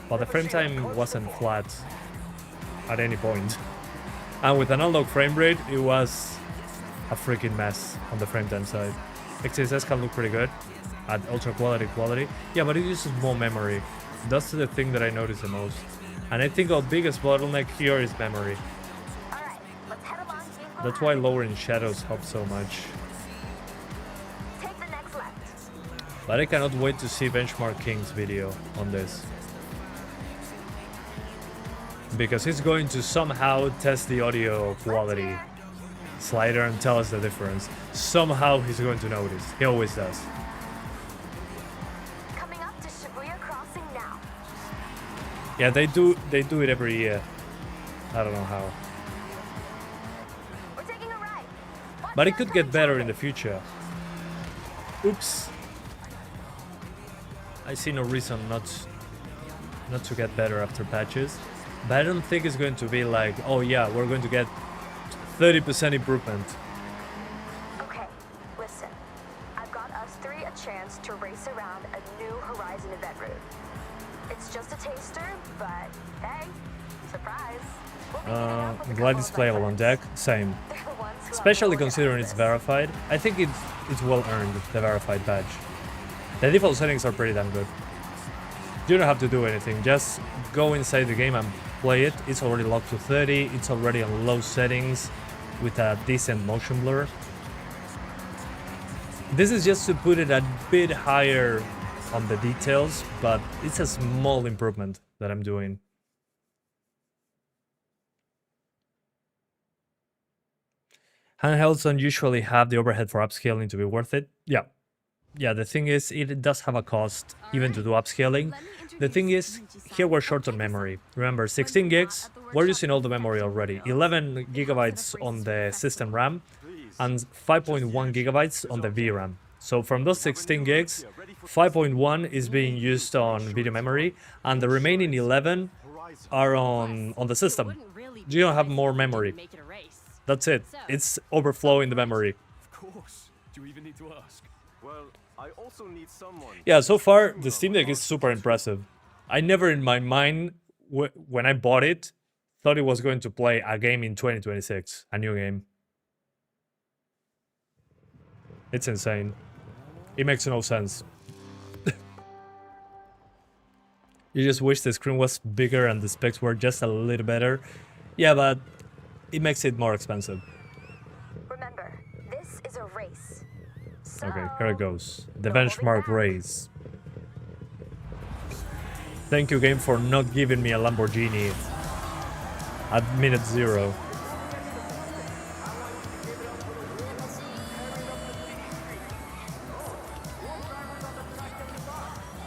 But the frame time wasn't flat at any point. And with an unlocked frame rate, it was a freaking mess on the frame time side. XSS can look pretty good at ultra quality. Yeah, but it uses more memory. That's the thing that I notice the most. And I think our biggest bottleneck here is memory. All right, let's head along King That's why lowering shadows helps so much. Take the next left. But I cannot wait to see Benchmark King's video on this. Because he's going to somehow test the audio quality slider and tell us the difference. Somehow he's going to notice. He always does. Coming up to Shibuya Crossing now. Yeah, they do it every year. I don't know how. We're taking a right. Watch But it out could for get the better in the traffic. future. Oops. I see no reason not to get better after patches. But I don't think it's going to be like, oh yeah, we're going to get 30% improvement. Okay, listen. I've got us three a chance to race around a new Horizon event route. It's just a taster, but hey, surprise. We'll be meeting up with a I'm glad couple it's of my playable on friends. deck. Same. They're the ones who Especially have considering it's access. verified. I think it's well earned, the verified badge. The default settings are pretty damn good. You don't have to do anything, just go inside the game and play it. It's already locked to 30, it's already on low settings with a decent motion blur. This is just to put it a bit higher on the details, but it's a small improvement that I'm doing. Handhelds don't usually have the overhead for upscaling to be worth it. Yeah, the thing is, it does have a cost even to do upscaling. The thing is, here we're short on memory. Remember, 16 gigs, we're using all the memory already. 11 gigabytes on the system RAM and 5.1 gigabytes on the VRAM. So from those 16 gigs, 5.1 is being used on video memory, and the remaining 11 are on the system. You don't have more memory. That's it. It's overflowing the memory. Of course. Do you even need to ask? Well, I also need someone. Yeah, so far the Steam Deck is super impressive. I never in my mind, when I bought it, thought it was going to play a game in 2026, a new game. It's insane. It makes no sense. You just wish the screen was bigger and the specs were just a little better. Yeah, but it makes it more expensive. Remember, this is a race. So, Okay, here it goes. The don't hold me benchmark back. race. Thank you, game, for not giving me a Lamborghini at minute 0.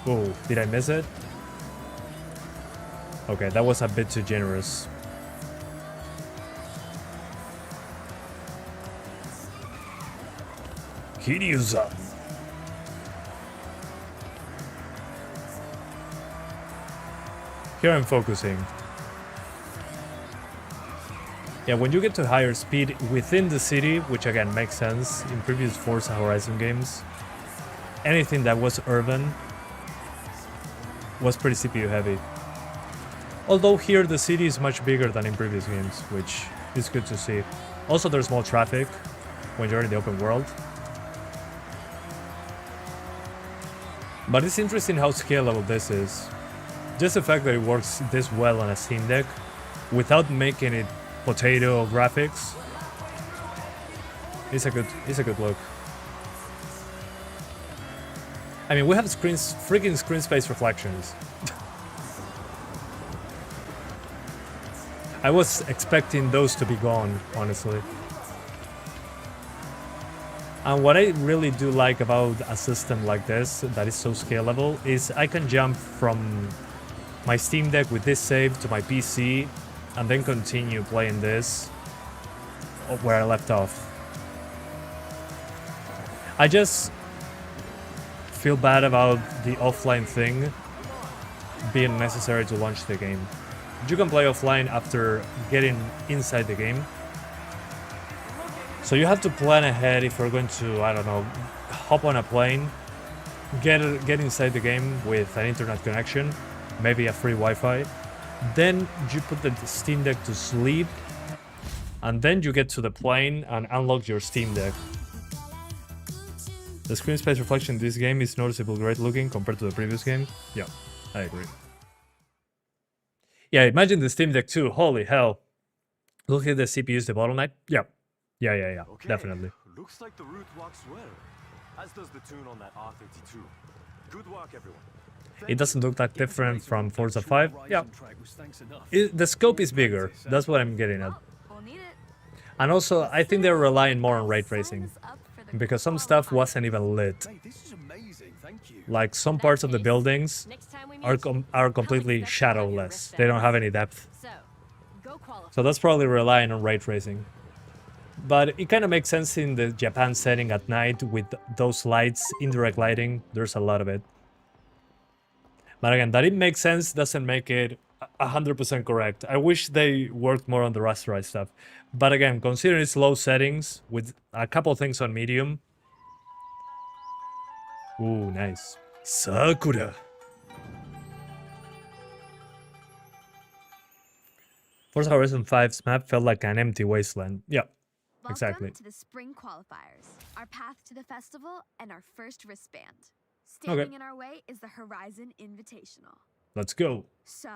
Oh, did I miss it? Okay, that was a bit too generous. Kiryu-san. Here I'm focusing. Yeah, when you get to higher speed within the city, which again makes sense in previous Forza Horizon games, anything that was urban was pretty CPU heavy. Although here the city is much bigger than in previous games, which is good to see. Also there's more traffic when you're in the open world. But it's interesting how scalable this is. Just the fact that it works this well on a Steam Deck without making it potato graphics is a good look. I mean, we have freaking screen space reflections. I was expecting those to be gone, honestly. And what I really do like about a system like this that is so scalable is I can jump from my Steam Deck with this save to my PC and then continue playing this where I left off. I just feel bad about the offline thing being necessary to launch the game. You can play offline after getting inside the game. So you have to plan ahead if you're going to, I don't know, hop on a plane, get inside the game with an internet connection, maybe a free Wi-Fi. Then you put the Steam Deck to sleep, and then you get to the plane and unlock your Steam Deck. The screen space reflection in this game is noticeably great looking compared to the previous game. Yeah, I agree. Yeah, imagine the Steam Deck 2. Holy hell. Look at the CPU is the bottleneck. Yeah. Yeah, Okay, definitely. Looks like the route works well. As does the tune on that R32. Good work, everyone. It doesn't look that different from Forza 5. Yeah. Track was thanks enough. The scope is bigger. That's what I'm getting at. We'll need it. And also, I think they're relying more on ray tracing. Sign us up for the Because some stuff qualifiers. wasn't even lit. Hey, this is amazing. Thank you. Like some parts of the buildings are completely shadowless. They don't have any depth. So, go qualify. So that's probably relying on ray tracing. But it kind of makes sense in the Japan setting at night with those lights, indirect lighting. There's a lot of it. But again, that it makes sense doesn't make it 100% correct. I wish they worked more on the rasterized stuff. But again, considering its low settings with a couple things on medium. Ooh, nice. Sakura. Forza Horizon 5's map felt like an empty wasteland. Yeah, Welcome exactly. to the spring qualifiers, our path to the festival, and our first wristband. Okay. Standing in our way is the Horizon Invitational. Let's go. So,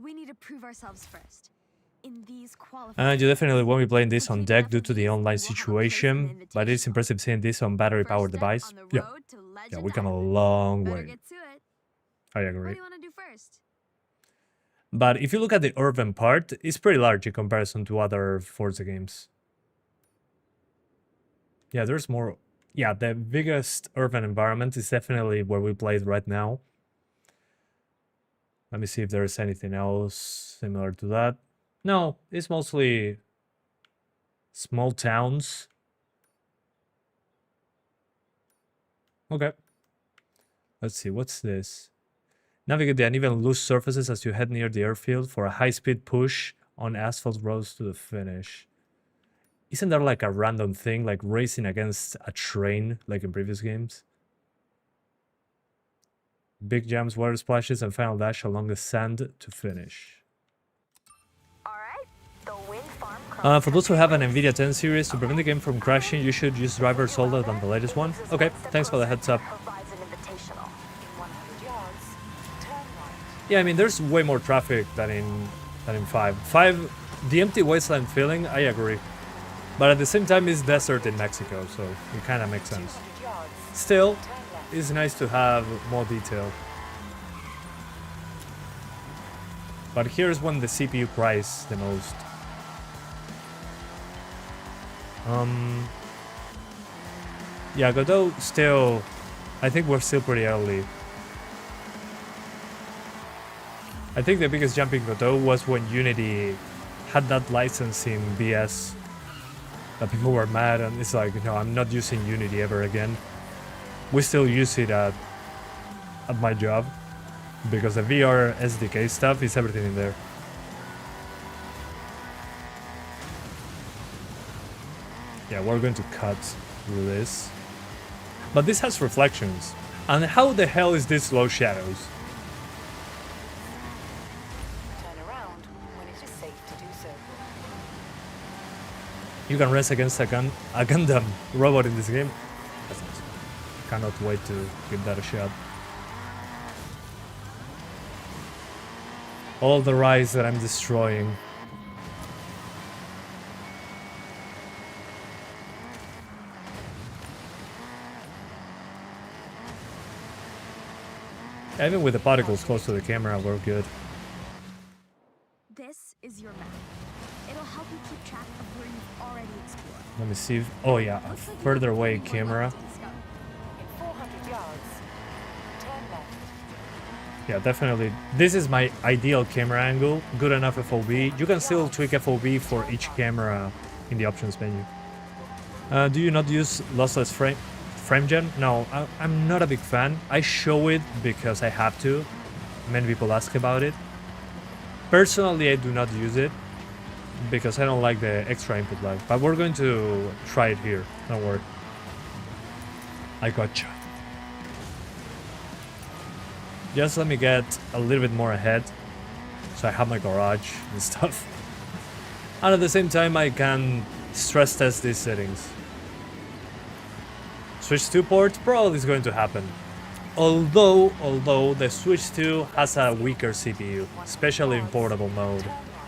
we need to prove ourselves first. In these qualifiers, You definitely won't be playing this on deck due to the online situation, but it's impressive seeing this on battery-powered device. Yeah, we come a long Better way. get to it. I What agree. do you want to do first? But if you look at the urban part, it's pretty large in comparison to other Forza games. Yeah, there's more. Yeah, the biggest urban environment is definitely where we played right now. Let me see if there's anything else similar to that. No, it's mostly small towns. Okay. Let's see, what's this? Navigate the uneven loose surfaces as you head near the airfield for a high-speed push on asphalt roads to the finish. Isn't there like a random thing, like racing against a train, like in previous games? Big jumps, water splashes, and final dash along the sand to finish. For those who have an NVIDIA 10 series, to prevent the game from crashing, you should use drivers older than the latest one. Okay, thanks for the heads up. Yeah, I mean, there's way more traffic than in 5. 5, the empty wasteland feeling, I agree. But at the same time, it's desert in Mexico, so it kind of makes sense. Still, it's nice to have more detail. But here's when the CPU cries the most. Yeah, Godot still... I think we're still pretty early. I think the biggest jump in Godot was when Unity had that licensing BS that people were mad, and it's like, no, I'm not using Unity ever again. We still use it at my job because the VR SDK stuff is everything in there. Yeah, we're going to cut through this. But this has reflections. And how the hell is this low shadows? Turn around when it is safe to do so. You can race against a Gundam robot in this game. That's nice. Cannot wait to give that a shot. All the rides that I'm destroying. Even with the particles close to the camera, we're good. This is your map. It'll help you keep track of where you've already explored. Let me see if... Oh yeah, a further away camera. In 400 yards, turn left. Yeah, definitely. This is my ideal camera angle. Good enough FOV. You can still tweak FOV for each camera in the options menu. Do you not use lossless frame gen? No, I'm not a big fan. I show it because I have to. Many people ask about it. Personally, I do not use it because I don't like the extra input lag. But we're going to try it here. Don't worry. I gotcha. Just let me get a little bit more ahead so I have my garage and stuff. And at the same time, I can stress test these settings. Switch 2 port probably is going to happen. Although the Switch 2 has a weaker CPU, especially in portable mode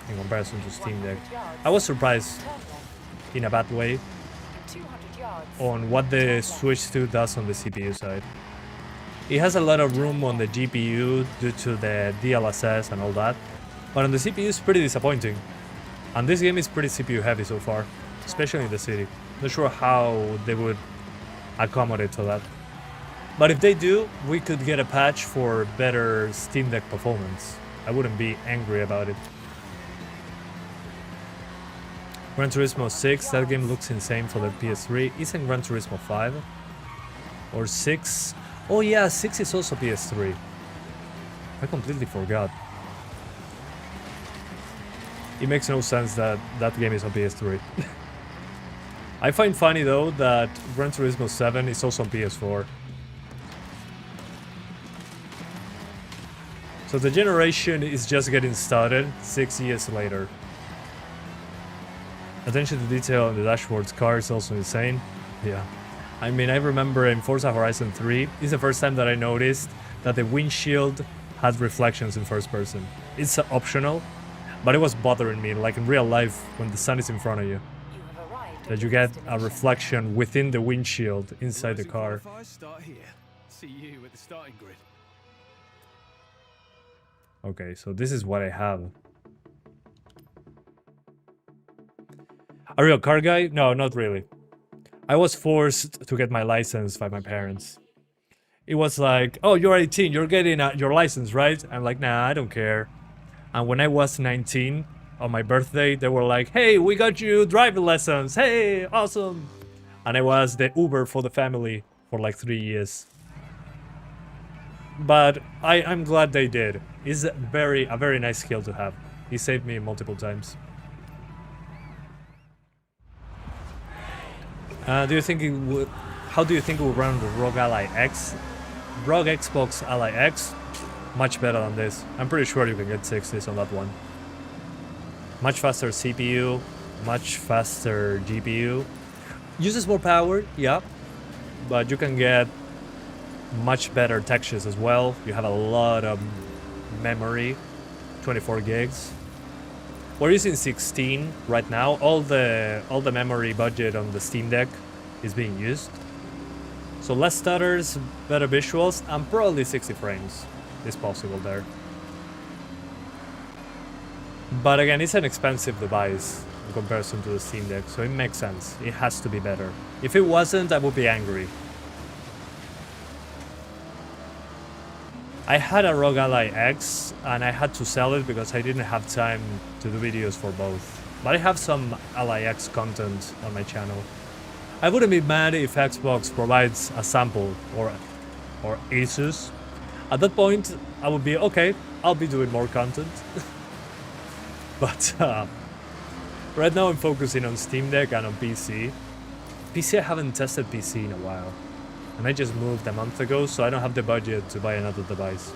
in comparison to Steam Deck. I was surprised in a bad way on what the Switch 2 does on the CPU side. It has a lot of room on the GPU due to the DLSS and all that, but on the CPU it's pretty disappointing. And this game is pretty CPU heavy so far, especially in the city. Not sure how they would accommodate to that. But if they do, we could get a patch for better Steam Deck performance. I wouldn't be angry about it. Gran Turismo 6, that game looks insane for the PS3. Isn't Gran Turismo 5? Or 6? Oh yeah, 6 is also PS3. I completely forgot. It makes no sense that that game is on PS3. I find funny though that Gran Turismo 7 is also on PS4. So the generation is just getting started 6 years later. Attention to detail on the dashboard's car is also insane. Yeah. I mean, I remember in Forza Horizon 3, it's the first time that I noticed that the windshield had reflections in first person. It's optional, but it was bothering me, like in real life when the sun is in front of you. That you get a reflection within the windshield inside the car. Start here. See you at the starting grid. Okay, so this is what I have. Are you a car guy? No, not really. I was forced to get my license by my parents. It was like, oh, you're 18, you're getting your license, right? I'm like, nah, I don't care. And when I was 19, on my birthday, they were like, hey, we got you driving lessons. Hey, awesome. And I was the Uber for the family for like 3 years. But I'm glad they did. It's a very nice skill to have. He saved me multiple times. Do you think it would? How do you think it will run with ROG Ally X? ROG Xbox Ally X, much better than this. I'm pretty sure you can get 60s on that one. Much faster CPU, much faster GPU. Uses more power, yeah, but you can get much better textures as well. You have a lot of memory, 24 gigs. We're using 16 right now. All the memory budget on the Steam Deck is being used. So less stutters, better visuals, and probably 60 frames is possible there. But again, it's an expensive device in comparison to the Steam Deck, so it makes sense. It has to be better. If it wasn't, I would be angry. I had a ROG Ally X, and I had to sell it because I didn't have time to do videos for both. But I have some Ally X content on my channel. I wouldn't be mad if Xbox provides a sample or Asus. At that point, I would be okay, I'll be doing more content. But right now I'm focusing on Steam Deck and on PC. PC, I haven't tested PC in a while. And I just moved a month ago, so I don't have the budget to buy another device.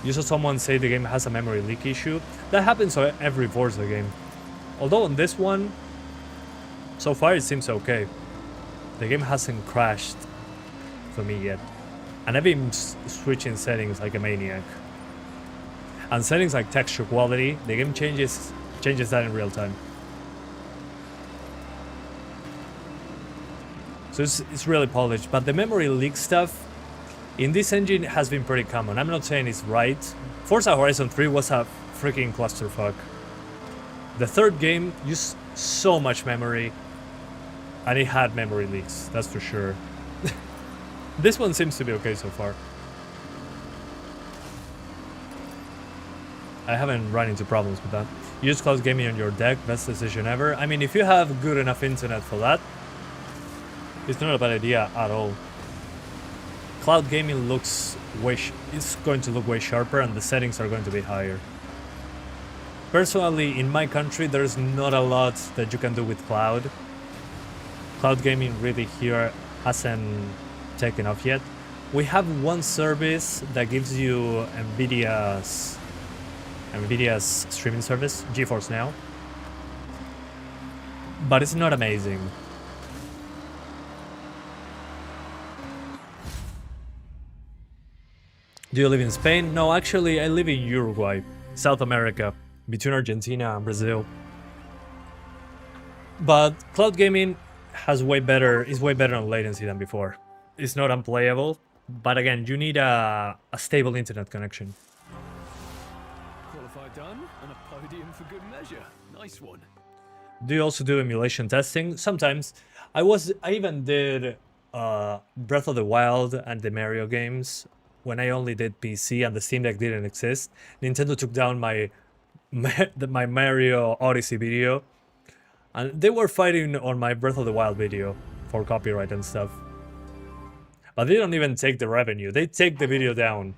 You saw someone say the game has a memory leak issue. That happens on every Forza game. Although on this one, so far it seems okay. The game hasn't crashed for me yet. And I've been switching settings like a maniac. And settings like texture quality, the game changes that in real time. So it's really polished. But the memory leak stuff in this engine has been pretty common. I'm not saying it's right. Forza Horizon 3 was a freaking clusterfuck. The third game used so much memory, and it had memory leaks, that's for sure. This one seems to be okay so far. I haven't run into problems with that. Use cloud gaming on your deck, best decision ever. I mean, if you have good enough internet for that, it's not a bad idea at all. Cloud gaming looks it's going to look way sharper, and the settings are going to be higher. Personally, in my country, there's not a lot that you can do with cloud. Cloud gaming really here hasn't taken off yet. We have one service that gives you Nvidia's streaming service, GeForce Now. But it's not amazing. Do you live in Spain? No, actually, I live in Uruguay, South America, between Argentina and Brazil. But cloud gaming is way better on latency than before. It's not unplayable, but again, you need a stable internet connection. Qualify done, and a podium for good measure. Nice one. Do you also do emulation testing? Sometimes. I even did Breath of the Wild and the Mario games when I only did PC and the Steam Deck didn't exist. Nintendo took down my Mario Odyssey video, and they were fighting on my Breath of the Wild video for copyright and stuff. But they don't even take the revenue, they take the video down.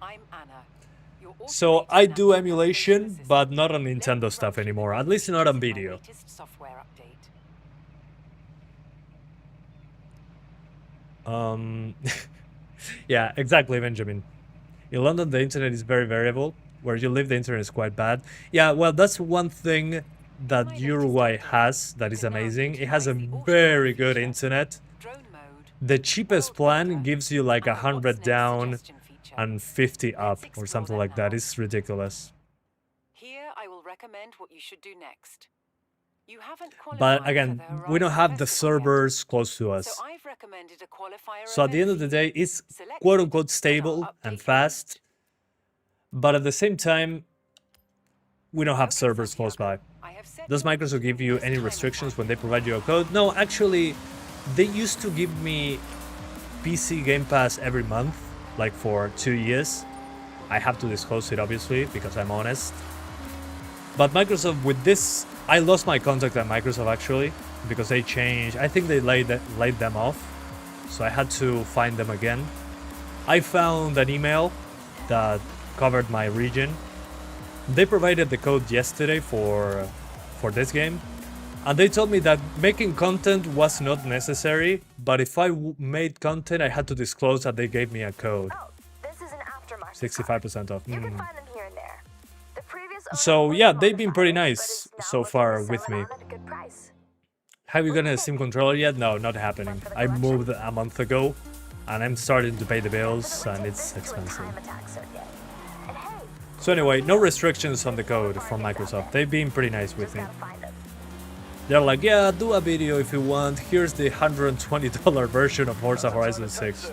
So I do emulation, but not on Nintendo stuff anymore, at least not on video. Yeah, exactly, Benjamin. In London, the internet is very variable. Where you live, the internet is quite bad. Yeah, well, that's one thing that Uruguay has that is amazing. It has a very good internet. The cheapest plan gives you like 100 down and 50 up or something like that. It's ridiculous. Here I will recommend what you should do next. You haven't But again, we don't have the servers close to us. So at the end of the day, it's quote-unquote stable and fast. But at the same time, we don't have servers close by. Does Microsoft give you any restrictions when they provide you a code? No, actually, they used to give me PC Game Pass every month, like for 2 years. I have to disclose it, obviously, because I'm honest. But Microsoft, with this, I lost my contact at Microsoft, actually, because they changed. I think they laid them off, so I had to find them again. I found an email that covered my region. They provided the code yesterday for this game, and they told me that making content was not necessary, but if I made content, I had to disclose that they gave me a code. Oh, this is an aftermarket. 65% off. You can find them here and there. The previous owner So was yeah, they've been modified, pretty but nice is now so looking to far sell with it me. on at a good price. Have you gotten a Steam controller yet? No, not happening. I moved a month ago, and I'm starting to pay the bills, and it's expensive. And hey, So anyway, no restrictions on the code from Microsoft. They've been pretty nice with just me. gotta find them. They're like, yeah, do a video if you want. Here's the $120 version of Forza Horizon 6.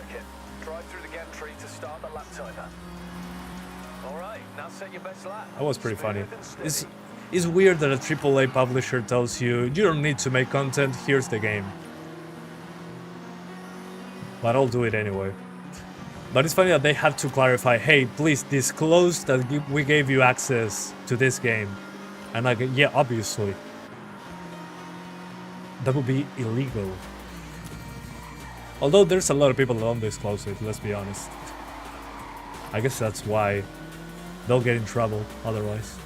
Drive through the gantry to start the lap timer. All right, now set your best lap. That was pretty funny. Smooth and steady. It's weird that a AAA publisher tells you, you don't need to make content, here's the game. But I'll do it anyway. But it's funny that they have to clarify, hey, please disclose that we gave you access to this game. And like, yeah, obviously. That would be illegal. Although there's a lot of people that don't disclose it, let's be honest. I guess that's why they'll get in trouble otherwise.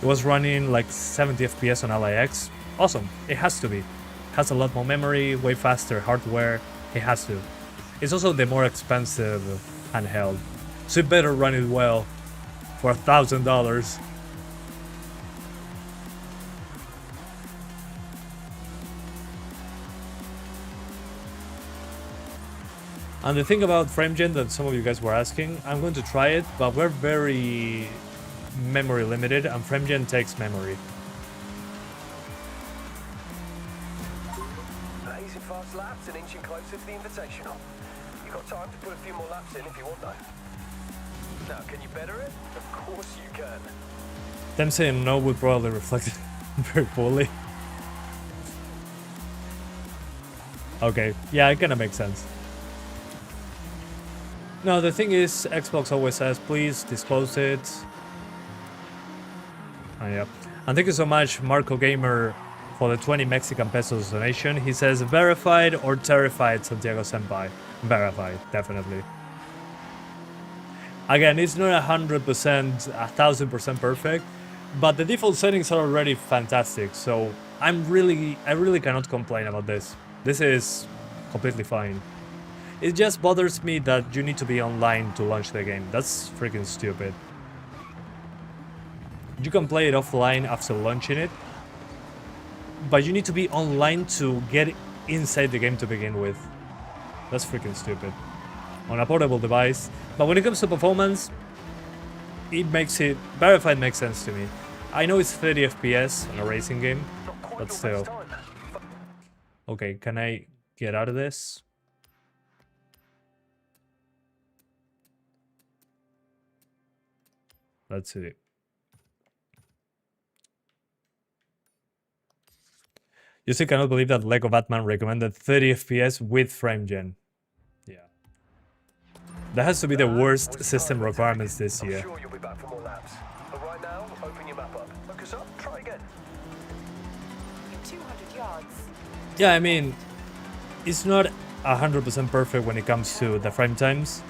It was running like 70 FPS on LIX. Awesome. It has to be. Has a lot more memory, way faster hardware. It has to. It's also the more expensive handheld. So you better run it well for $1,000. And the thing about FrameGen that some of you guys were asking, I'm going to try it, but we're very memory limited, and FrameGen takes memory. Blazing fast laps and inching closer to the Invitational. You've got time to put a few more laps in if you want, though. Now, can you better it? Of course you can. Them saying no would probably reflect it very poorly. Okay, yeah, it kind of makes sense. No, the thing is, Xbox always says, please disclose it. Oh, yeah. And thank you so much, Marco Gamer, for the 20 Mexican pesos donation. He says, verified or terrified, Santiago Senpai. Verified, definitely. Again, it's not 100%, 1000% perfect, but the default settings are already fantastic. So I really cannot complain about this. This is completely fine. It just bothers me that you need to be online to launch the game. That's freaking stupid. You can play it offline after launching it, but you need to be online to get inside the game to begin with. That's freaking stupid. On a portable device. But when it comes to performance, it makes it... Verified makes sense to me. I know it's 30 FPS on a racing game, but still. Okay, can I get out of this? Let's see. You still cannot believe that Lego Batman recommended 30 FPS with FrameGen. Yeah. That has to be the worst system requirements this year. I'm sure you'll be back for more laps. But right now, open your map up. Focus up, try again. 200 yards. Yeah, I mean, it's not 100% perfect when it comes to the frame times.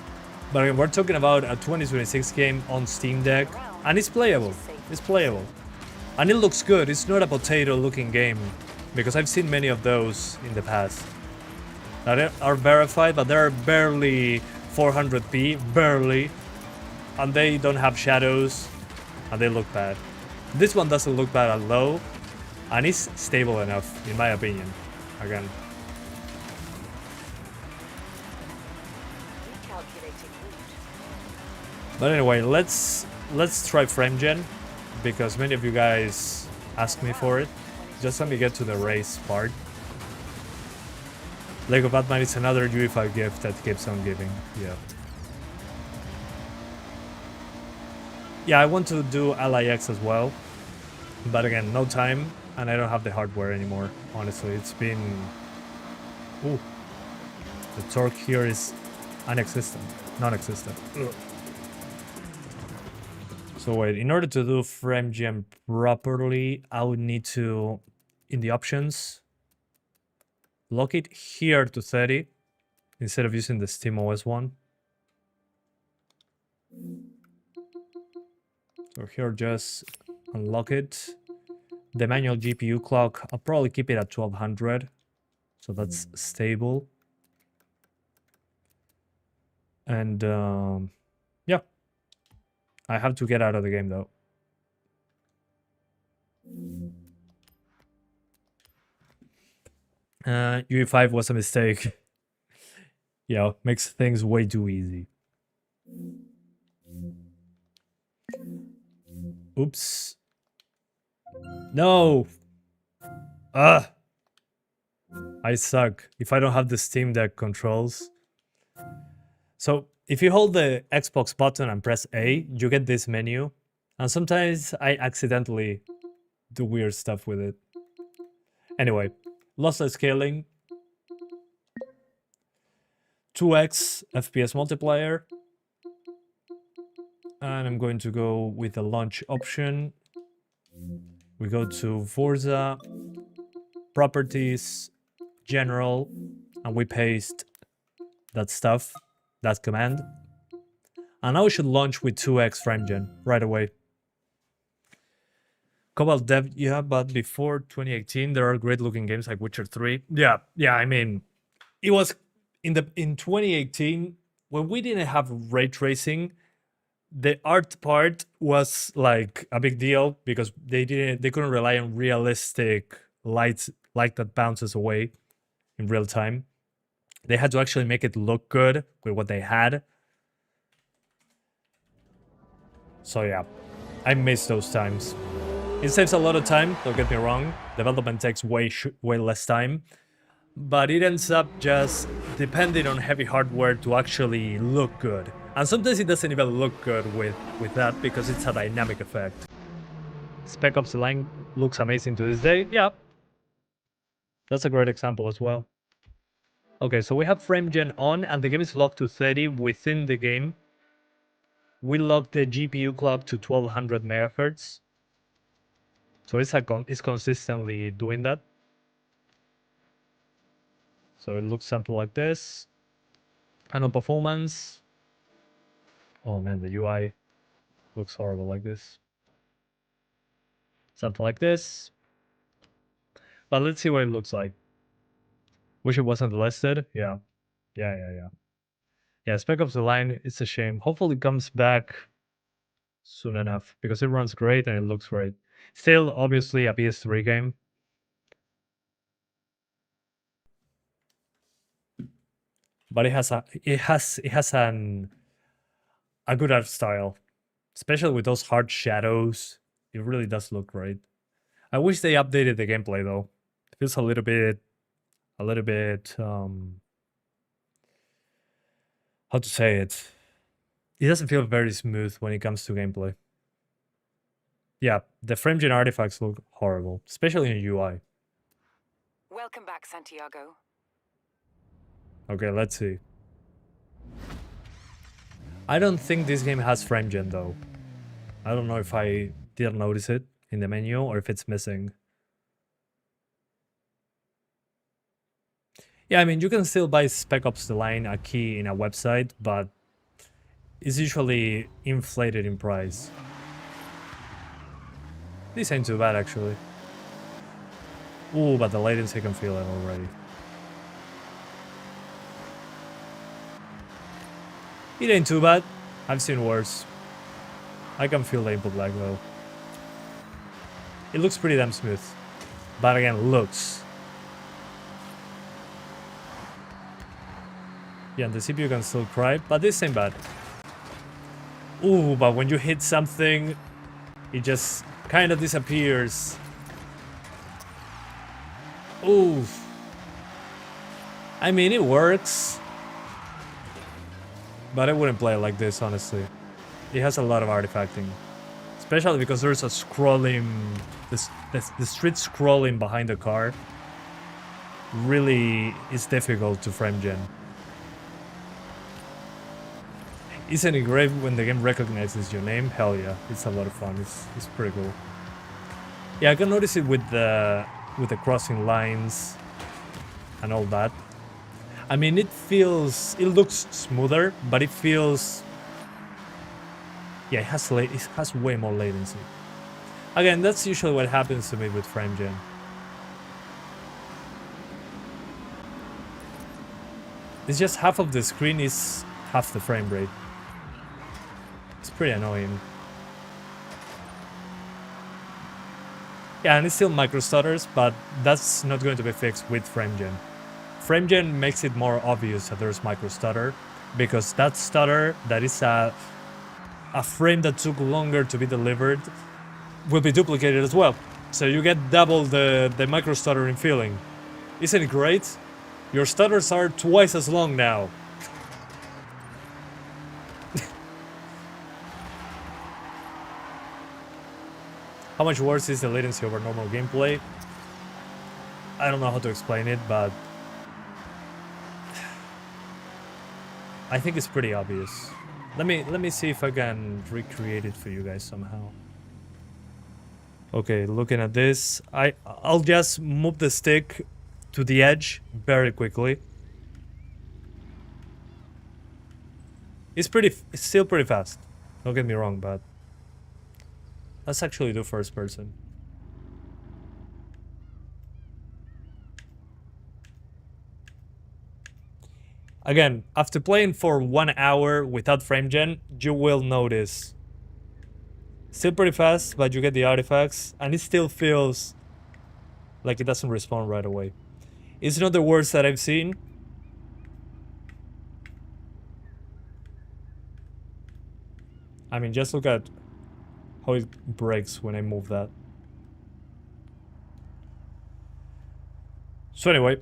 But I mean, we're talking about a 2026 game on Steam Deck, and it's playable. It's playable. And it looks good. It's not a potato-looking game, because I've seen many of those in the past that are verified, but they're barely 400p, barely, and they don't have shadows, and they look bad. This one doesn't look bad at low, and it's stable enough, in my opinion. Again. But anyway, let's try FrameGen, because many of you guys asked me for it. Just let me get to the race part. Lego Batman is another UEFA gift that keeps on giving. Yeah. Yeah, I want to do LIX as well. But again, no time, and I don't have the hardware anymore. Honestly, it's been... Ooh. The torque here is non-existent. Ugh. So wait, in order to do FrameGen properly, I would need to, in the options, lock it here to 30 instead of using the SteamOS one. So here, just unlock it. The manual GPU clock, I'll probably keep it at 1200. So that's stable. And yeah, I have to get out of the game though. UE5 was a mistake. Yeah, makes things way too easy. Oops. No! Ah! I suck if I don't have the Steam Deck controls. So, if you hold the Xbox button and press A, you get this menu. And sometimes I accidentally do weird stuff with it. Anyway, lossless scaling. 2x FPS multiplier. And I'm going to go with the launch option. We go to Forza, Properties, General, and we paste that stuff, that command. And now we should launch with 2x FrameGen right away. Cobalt Dev, yeah, but before 2018, there are great looking games like Witcher 3. Yeah, I mean, it was in 2018 when we didn't have ray tracing. The art part was like a big deal because they couldn't rely on realistic light that bounces away in real time. They had to actually make it look good with what they had. So yeah, I miss those times. It saves a lot of time, don't get me wrong. Development takes way less time. But it ends up just depending on heavy hardware to actually look good. And sometimes it doesn't even look good with that because it's a dynamic effect. Spec Ops The Line looks amazing to this day. Yeah. That's a great example as well. Okay, so we have FrameGen on and the game is locked to 30 within the game. We locked the GPU clock to 1200 MHz. So it's consistently doing that. So it looks something like this. Panel performance. Oh man, the UI looks horrible like this. Something like this. But let's see what it looks like. Wish it wasn't listed. Yeah. Yeah, Spec Ops The Line, it's a shame. Hopefully it comes back soon enough because it runs great and it looks great. Still, obviously, a PS3 game. But it has a good art style, especially with those hard shadows. It really does look great. I wish they updated the gameplay though. It feels a little bit how to say it? It doesn't feel very smooth when it comes to gameplay. Yeah, the FrameGen artifacts look horrible, especially in UI. Welcome back, Santiago. Okay, let's see. I don't think this game has FrameGen though. I don't know if I didn't notice it in the menu or if it's missing. Yeah, I mean, you can still buy Spec Ops The Line, a key in a website, but it's usually inflated in price. This ain't too bad, actually. Ooh, but the latency, I can feel it already. It ain't too bad. I've seen worse. I can feel the input lag, though. It looks pretty damn smooth. But again, looks. Yeah, the CPU can still cry, but this ain't bad. Ooh, but when you hit something, it just kind of disappears. Ooh. I mean, it works. But I wouldn't play it like this, honestly. It has a lot of artifacting. Especially because there's a scrolling... The street scrolling behind the car really is difficult to FrameGen. Isn't it great when the game recognizes your name? Hell yeah, it's a lot of fun. It's pretty cool. Yeah, I can notice it with the crossing lines and all that. I mean, it looks smoother, but it feels, yeah, it has way more latency. Again, that's usually what happens to me with frame gen. It's just half of the screen is half the frame rate. It's pretty annoying. Yeah, and it's still micro stutters, but that's not going to be fixed with frame gen. Frame gen makes it more obvious that there's micro stutter, because that stutter, that is a frame that took longer to be delivered, will be duplicated as well. So you get double the micro stuttering feeling. Isn't it great? Your stutters are twice as long now. How much worse is the latency over normal gameplay? I don't know how to explain it, but I think it's pretty obvious. Let me see if I can recreate it for you guys somehow. Okay, looking at this, I'll just move the stick to the edge very quickly. It's still pretty fast. Don't get me wrong, but let's actually do first person. Again, after playing for 1 hour without frame gen, you will notice. Still pretty fast, but you get the artifacts, and it still feels like it doesn't respond right away. It's not the worst that I've seen. I mean, just look at how it breaks when I move that. So anyway,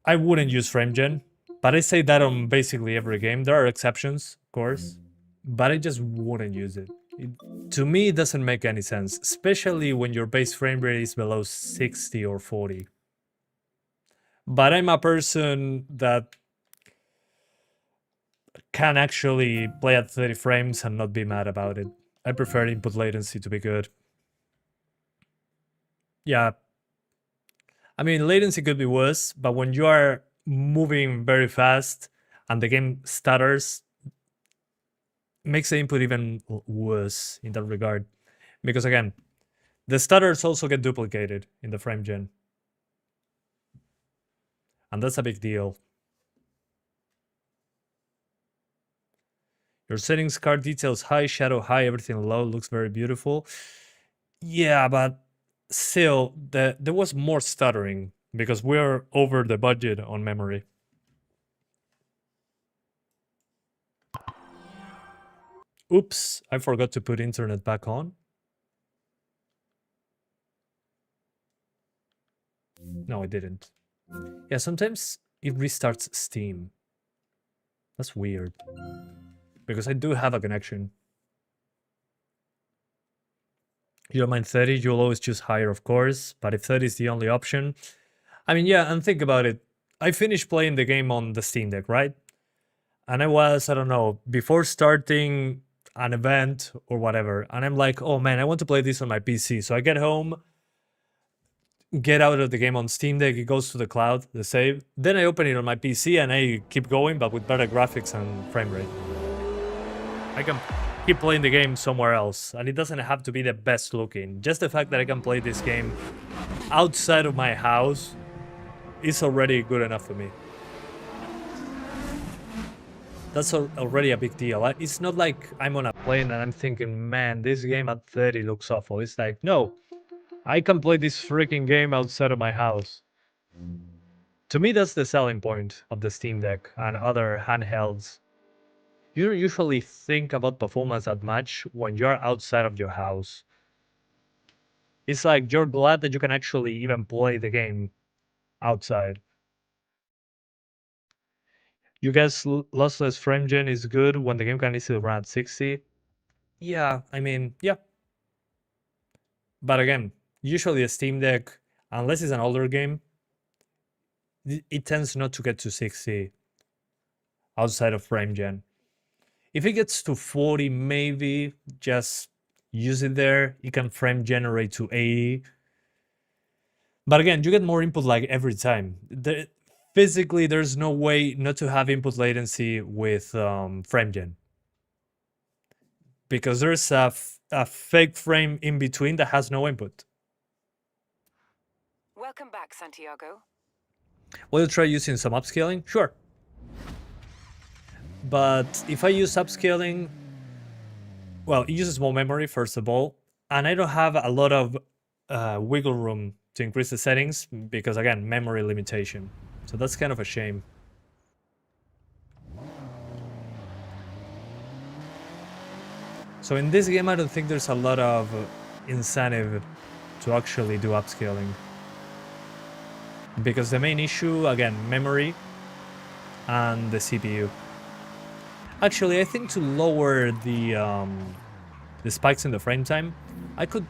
I wouldn't use frame gen, but I say that on basically every game. There are exceptions, of course, but I just wouldn't use it. To me, it doesn't make any sense, especially when your base frame rate is below 60 or 40. But I'm a person that can actually play at 30 frames and not be mad about it. I prefer input latency to be good. Yeah. I mean, latency could be worse, but when you are moving very fast and the game stutters, it makes the input even worse in that regard. Because again, the stutters also get duplicated in the frame gen. And that's a big deal. Your settings, card details high, shadow high, everything low, looks very beautiful. Yeah, but still, there was more stuttering because we're over the budget on memory. Oops, I forgot to put internet back on. No, I didn't. Yeah, sometimes it restarts Steam. That's weird. Because I do have a connection. You don't mind 30, you'll always choose higher, of course, but if 30 is the only option... I mean, yeah, and think about it. I finished playing the game on the Steam Deck, right? And I was, I don't know, before starting an event or whatever, and I'm like, oh man, I want to play this on my PC. So I get home, get out of the game on Steam Deck, it goes to the cloud, the save. Then I open it on my PC and I keep going, but with better graphics and frame rate. I can keep playing the game somewhere else, and it doesn't have to be the best looking. Just the fact that I can play this game outside of my house is already good enough for me. That's already a big deal. It's not like I'm on a plane and I'm thinking, man, this game at 30 looks awful. It's like, no, I can play this freaking game outside of my house. To me, that's the selling point of the Steam Deck and other handhelds. You don't usually think about performance that much when you're outside of your house. It's like you're glad that you can actually even play the game outside. You guess lossless frame gen is good when the game can easily run at 60? Yeah, I mean, yeah. But again, usually a Steam Deck, unless it's an older game, it tends not to get to 60 outside of frame gen. If it gets to 40, maybe just use it there. You can frame generate to 80. But again, you get more input like every time. physically there's no way not to have input latency with frame gen. Because there's a fake frame in between that has no input. Welcome back, Santiago. Will you try using some upscaling? Sure. But if I use upscaling, well, it uses more memory, first of all, and I don't have a lot of wiggle room to increase the settings because, again, memory limitation. So that's kind of a shame. So in this game, I don't think there's a lot of incentive to actually do upscaling. Because the main issue, again, memory and the CPU. Actually, I think to lower the spikes in the frame time, I could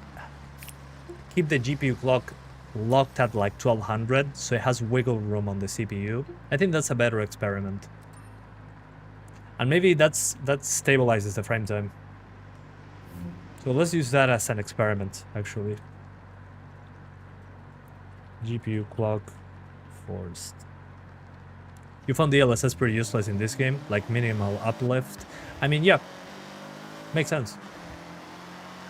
keep the GPU clock locked at like 1200, so it has wiggle room on the CPU. I think that's a better experiment. And maybe that stabilizes the frame time. So let's use that as an experiment, actually. GPU clock forced. You found DLSS pretty useless in this game, like minimal uplift. I mean, yeah, makes sense.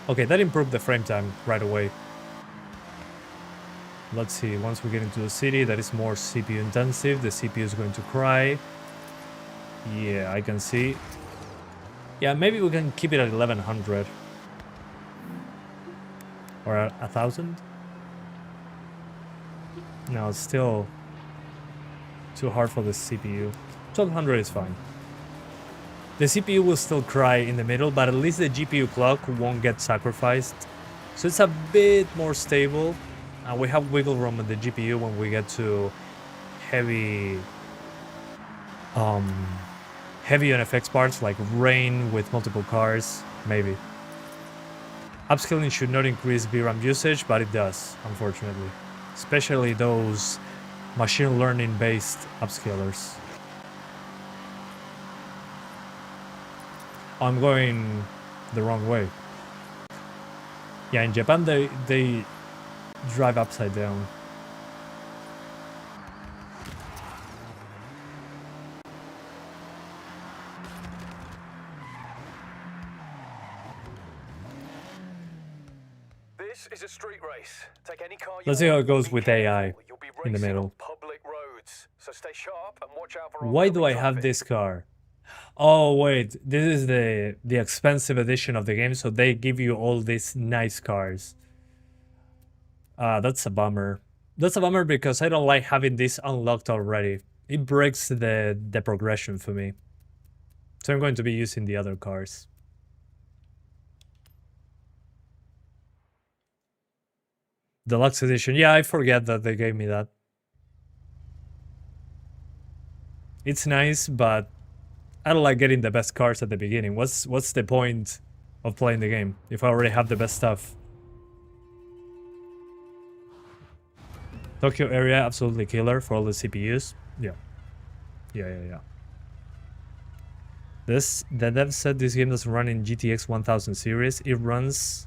Okay, that improved the frame time right away. Let's see, once we get into the city that is more CPU intensive, the CPU is going to cry. Yeah, I can see. Yeah, maybe we can keep it at 1100. Or 1000? No, it's still too hard for the CPU. 1200 is fine. The CPU will still cry in the middle, but at least the GPU clock won't get sacrificed. So it's a bit more stable. And we have wiggle room on the GPU when we get to heavy heavy NFX parts like rain with multiple cars, maybe. Upscaling should not increase VRAM usage, but it does, unfortunately. Especially those machine learning based upscalers. I'm going the wrong way. Yeah, in Japan they drive upside down. This is a street race. Take any car you Let's see how want, it goes be with careful. AI You'll be in the racing middle. on public roads, so stay sharp and watch out for Why do I oncoming have traffic. this car? Oh wait, this is the expensive edition of the game, so they give you all these nice cars. That's a bummer. That's a bummer because I don't like having this unlocked already. It breaks the progression for me. So I'm going to be using the other cars. Deluxe edition. Yeah, I forget that they gave me that. It's nice, but I don't like getting the best cars at the beginning. What's the point of playing the game if I already have the best stuff? Tokyo area, absolutely killer for all the CPUs. Yeah. Yeah. The dev said this game doesn't run in GTX 1000 series. It runs...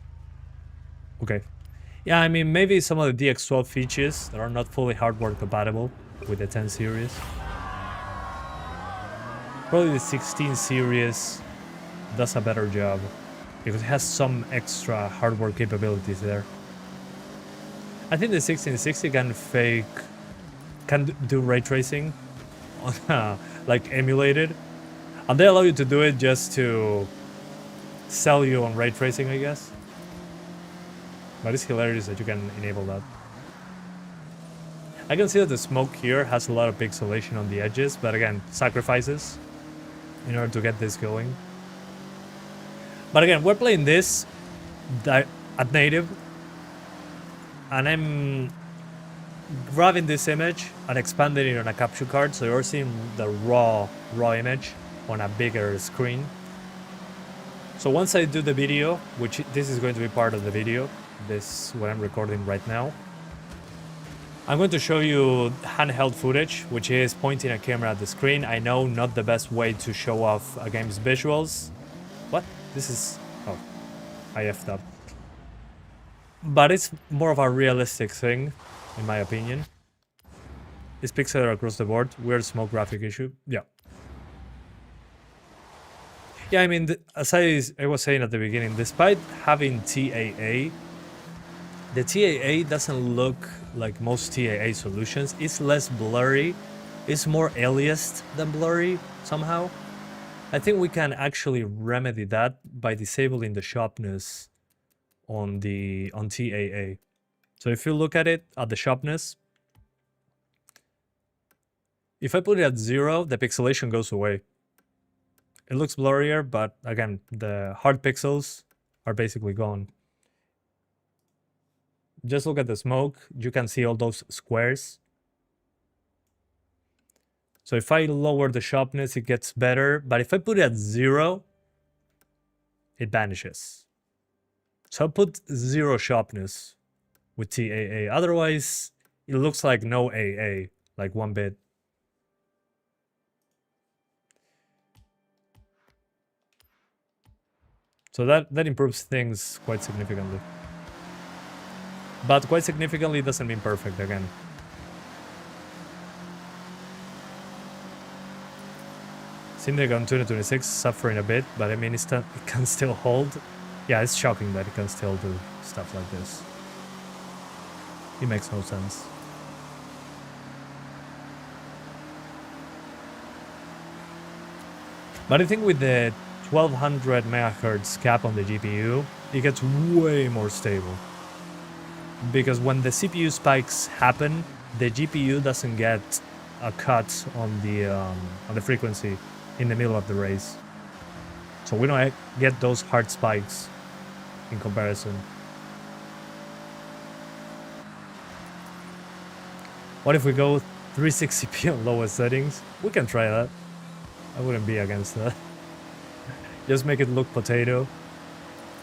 Okay. Yeah, I mean, maybe some of the DX12 features that are not fully hardware compatible with the 10 series. Probably the 16 series does a better job because it has some extra hardware capabilities there. I think the 1660 can do ray tracing, like emulated, and they allow you to do it just to sell you on ray tracing, I guess. But it's hilarious that you can enable that. I can see that the smoke here has a lot of pixelation on the edges, but again, sacrifices in order to get this going. But again, we're playing this at native, and I'm grabbing this image and expanding it on a capture card, so you're seeing the raw image on a bigger screen. So once I do the video, which this is going to be part of the video, this what I'm recording right now, I'm going to show you handheld footage, which is pointing a camera at the screen. I know not the best way to show off a game's visuals. What? This is... Oh, I effed up. But it's more of a realistic thing, in my opinion. Is pixelated across the board. Weird smoke graphic issue. Yeah. Yeah, I mean, as I was saying at the beginning, despite having TAA, the TAA doesn't look like most TAA solutions. It's less blurry. It's more aliased than blurry somehow. I think we can actually remedy that by disabling the sharpness on TAA. So if you look at it, at the sharpness, if I put it at 0, the pixelation goes away. It looks blurrier, but again, the hard pixels are basically gone. Just look at the smoke. You can see all those squares. So if I lower the sharpness, it gets better. But if I put it at 0, it vanishes. So I put 0 sharpness with TAA. Otherwise, it looks like no AA, like 1 bit. So that improves things quite significantly. But quite significantly doesn't mean perfect again. Seems like on 2026 suffering a bit, but I mean it can still hold. Yeah, it's shocking that it can still do stuff like this. It makes no sense. But I think with the 1200 megahertz cap on the GPU, it gets way more stable. Because when the CPU spikes happen, the GPU doesn't get a cut on the frequency in the middle of the race. So we don't get those hard spikes in comparison. What if we go 360p on lowest settings? We can try that. I wouldn't be against that. Just make it look potato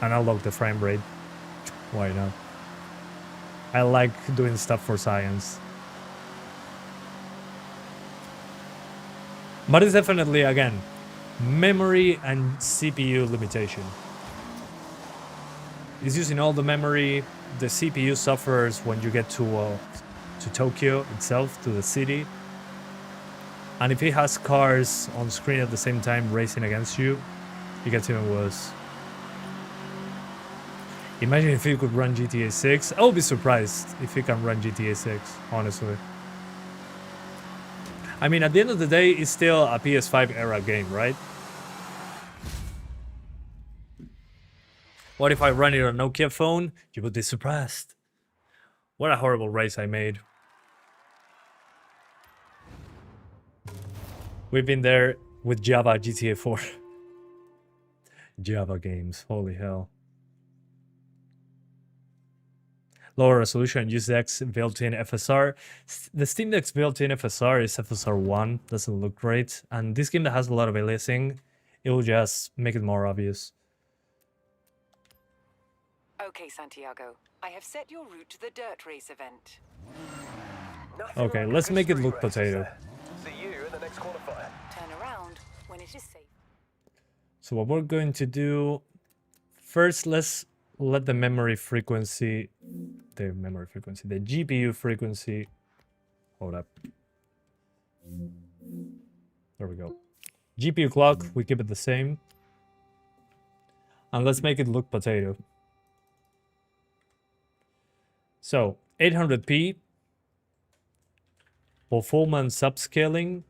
and unlock the frame rate. Why not? I like doing stuff for science. But it's definitely, again, memory and CPU limitation. It's using all the memory. The CPU suffers when you get to Tokyo itself, to the city. And if it has cars on screen at the same time racing against you, it gets even worse. Imagine if you could run GTA 6. I would be surprised if you can run GTA 6, honestly. I mean, at the end of the day, it's still a PS5 era game, right? What if I run it on a Nokia phone? You would be surprised. What a horrible race I made. We've been there with Java GTA 4. Java games, holy hell. Lower resolution, UGREEN built-in FSR. The Steam Deck's built-in FSR is FSR 1, doesn't look great. And this game that has a lot of aliasing, it will just make it more obvious. Okay, Santiago. I have set your route to the dirt race event. Okay, let's make it look potato. See you in the next qualifier. Turn around when it is safe. So what we're going to do, first let's let the memory frequency, the GPU frequency, hold up. There we go. GPU clock, we keep it the same. And let's make it look potato. So 800p, performance upscaling,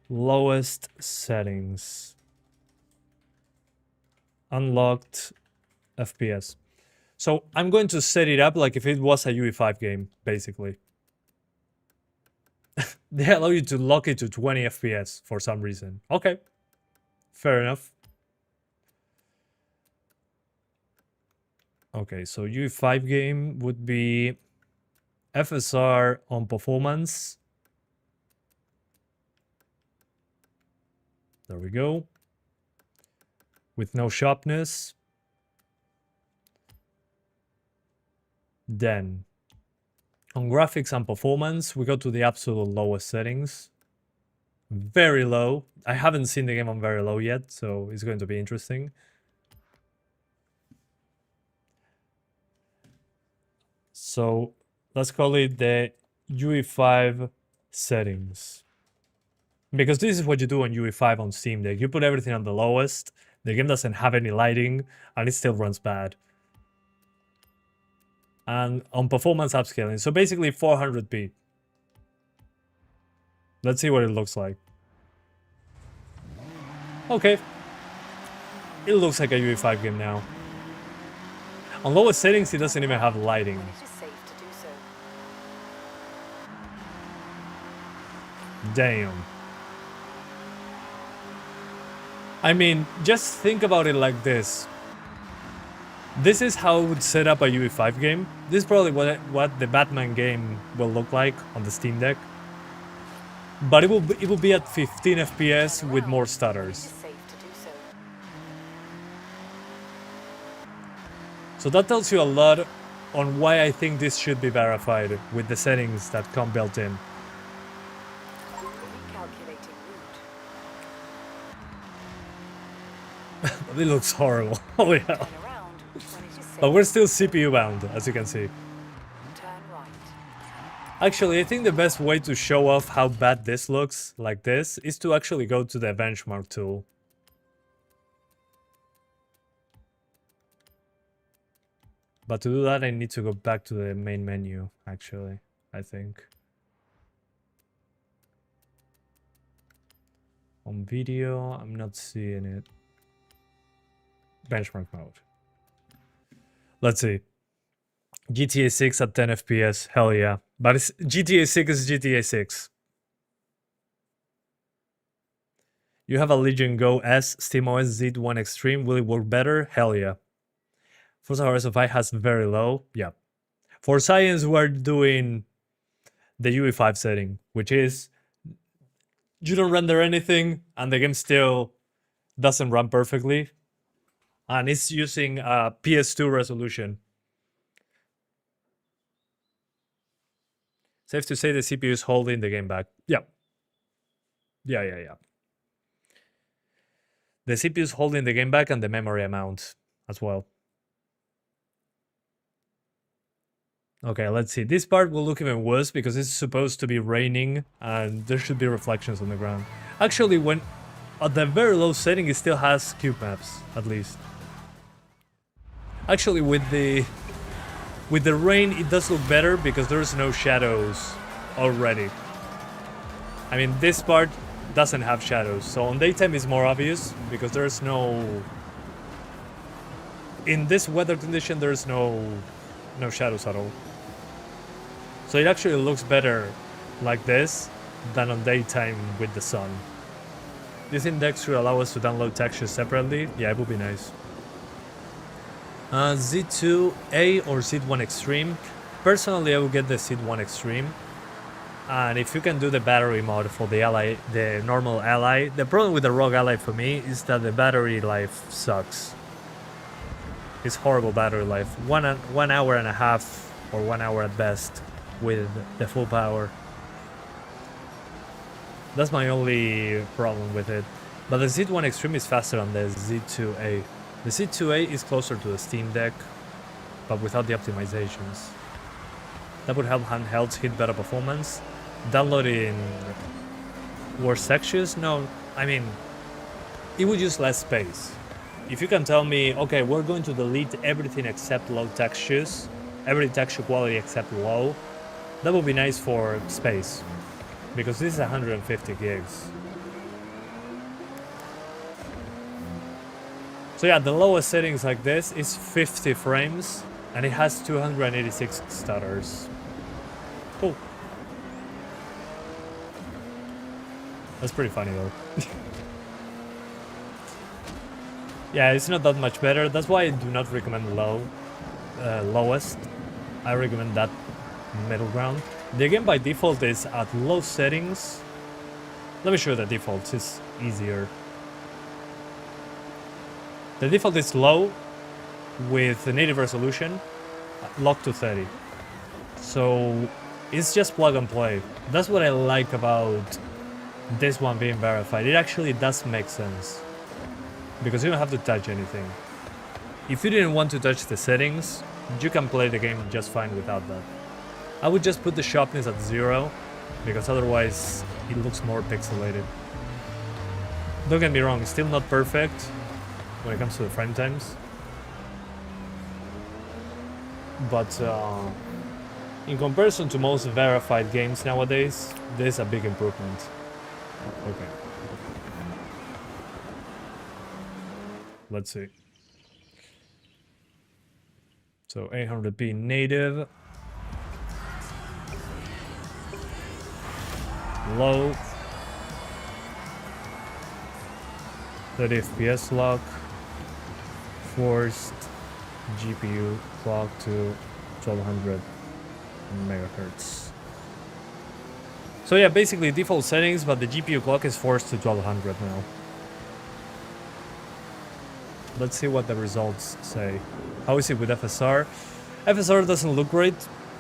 lowest settings, unlocked FPS. So I'm going to set it up like if it was a UE5 game, basically. They allow you to lock it to 20 FPS for some reason. Okay, fair enough. Okay, so UE5 game would be FSR on performance. There we go. With no sharpness. Then, on graphics and performance, we go to the absolute lowest settings. Very low. I haven't seen the game on very low yet, so it's going to be interesting. So Let's call it the UE5 settings. Because this is what you do on UE5 on Steam Deck. You put everything on the lowest, the game doesn't have any lighting, and it still runs bad. And on performance upscaling, so basically 400p. Let's see what it looks like. Okay. It looks like a UE5 game now. On lowest settings, it doesn't even have lighting. It is safe to do so. Damn. I mean, just think about it like this. This is how I would set up a UE5 game. This is probably what the Batman game will look like on the Steam Deck. But it will be at 15 FPS with more It is stutters. safe to do so. So that tells you a lot on why I think this should be verified with the settings that come built in. Recalculating route. It looks horrible. Holy hell. Turn around when it is safe. But we're still CPU bound, as you can see. Turn right. Actually, I think the best way to show off how bad this looks, like this, is to actually go to the benchmark tool. But to do that, I need to go back to the main menu, actually, I think. On video, I'm not seeing it. Benchmark mode. Let's see. GTA 6 at 10 FPS, hell yeah. But it's GTA 6 is GTA 6. You have a Legion Go S, SteamOS Z1 Extreme, will it work better? Hell yeah. Forza Horizon 5 has very low, yeah. For science, we're doing the UE5 setting, which is you don't render anything and the game still doesn't run perfectly. And it's using a PS2 resolution. Safe to say the CPU is holding the game back. Yeah. Yeah. The CPU is holding the game back and the memory amount as well. Okay, let's see. This part will look even worse because it's supposed to be raining and there should be reflections on the ground. Actually, when at the very low setting, it still has cube maps, at least. Actually, with the rain, it does look better because there's no shadows already. I mean, this part doesn't have shadows, so on daytime it's more obvious because there's no... In this weather condition, there's no shadows at all. So it actually looks better like this than on daytime with the sun. This index should allow us to download textures separately. Yeah, it would be nice. Z2A or Z1 Extreme. Personally, I would get the Z1 Extreme. And if you can do the battery mod for the Ally, the normal Ally, the problem with the Rogue Ally for me is that the battery life sucks. It's horrible battery life. 1 hour and a half or 1 hour at best with the full power. That's my only problem with it. But the Z1 Extreme is faster than the Z2A. The Z2A is closer to the Steam Deck, but without the optimizations. That would help handhelds hit better performance. Downloading worse textures? No, I mean, it would use less space. If you can tell me, okay, we're going to delete everything except low textures, every texture quality except low, that would be nice for space, because this is 150 gigs. So yeah, the lowest settings like this is 50 frames, and it has 286 stutters. Cool. That's pretty funny though. Yeah, it's not that much better. That's why I do not recommend lowest. I recommend that middle ground. The game by default is at low settings. Let me show you the default, it's easier. The default is low with the native resolution locked to 30. So it's just plug and play. That's what I like about this one being verified. It actually does make sense, because you don't have to touch anything. If you didn't want to touch the settings, you can play the game just fine without that. I would just put the sharpness at 0, because otherwise it looks more pixelated. Don't get me wrong, it's still not perfect when it comes to the frame times. But in comparison to most verified games nowadays, this is a big improvement. Okay. Let's see. So 800p native. Low. 30 FPS lock. Forced GPU clock to 1200 megahertz. So yeah, basically default settings, but the GPU clock is forced to 1200 now. Let's see what the results say. How is it with FSR? FSR doesn't look great.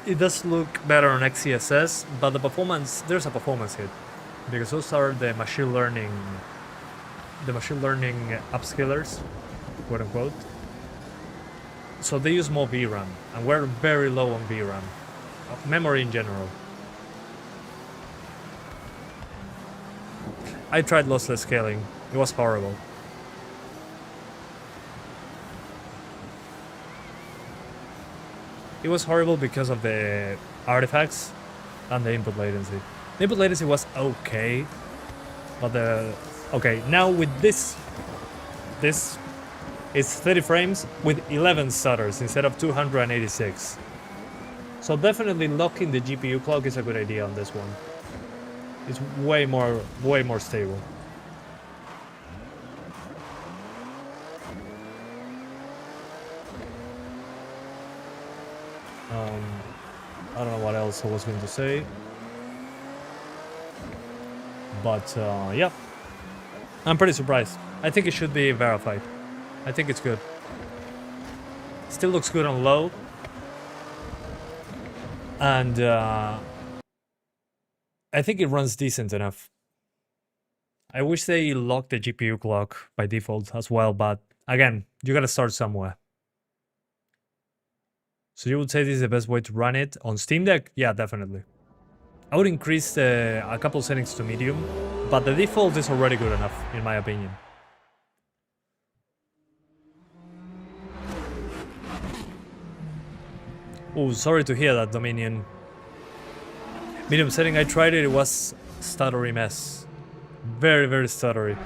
It does look better on XeSS, but the performance, there's a performance hit, because those are the machine learning upscalers, quote unquote. So they use more VRAM, and we're very low on VRAM, memory in general. I tried lossless scaling. It was horrible. It was horrible because of the artifacts and the input latency. The input latency was okay, but okay, now with this is 30 frames with 11 stutters instead of 286. So definitely locking the GPU clock is a good idea on this one. It's way more stable. I don't know what else I was going to say, but yeah, I'm pretty surprised. I think it should be verified. I think it's good. Still looks good on low, and I think it runs decent enough. I wish they locked the GPU clock by default as well, but again, you gotta start somewhere. So you would say this is the best way to run it on Steam Deck? Yeah, definitely. I would increase a couple settings to medium, but the default is already good enough, in my opinion. Oh, sorry to hear that, Dominion. Medium setting, I tried it, it was stuttery mess. Very, very stuttery.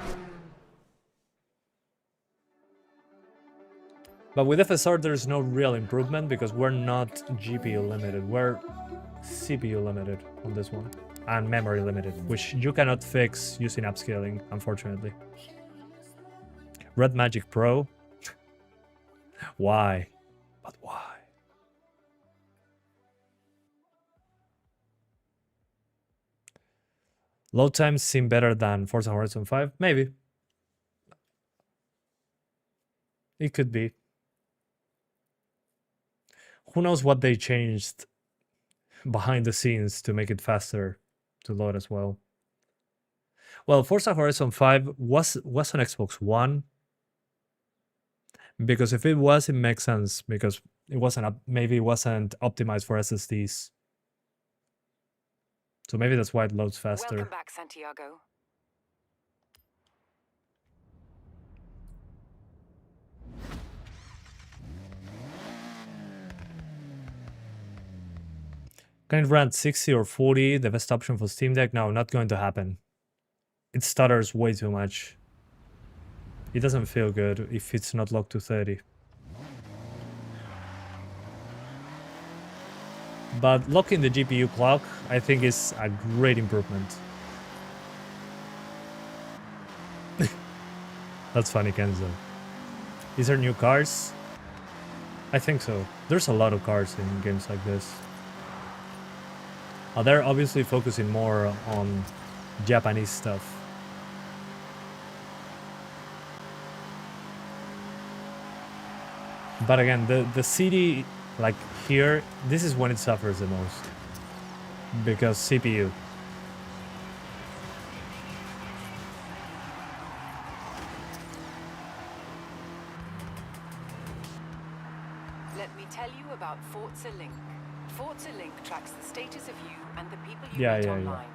But with FSR, there's no real improvement because we're not GPU limited, we're CPU limited on this one. And memory limited, which you cannot fix using upscaling, unfortunately. Red Magic Pro? Why? But why? Load times seem better than Forza Horizon 5? Maybe. It could be. Who knows what they changed behind the scenes to make it faster to load as well. Well, Forza Horizon 5 was on Xbox One. Because if it was, it makes sense. Because it wasn't maybe it wasn't optimized for SSDs. So maybe that's why it loads faster. Welcome back, Santiago. Can it run 60 or 40? The best option for Steam Deck? No, not going to happen. It stutters way too much. It doesn't feel good if it's not locked to 30. But locking the GPU clock, I think, is a great improvement. That's funny, Kenzo. Is there new cars? I think so. There's a lot of cars in games like this. They're obviously focusing more on Japanese stuff. But again, the CD, like here, this is when it suffers the most. Because CPU. Let me tell you about Forza Link. Forza Link tracks the status of you and the people you Yeah, meet yeah, yeah. online,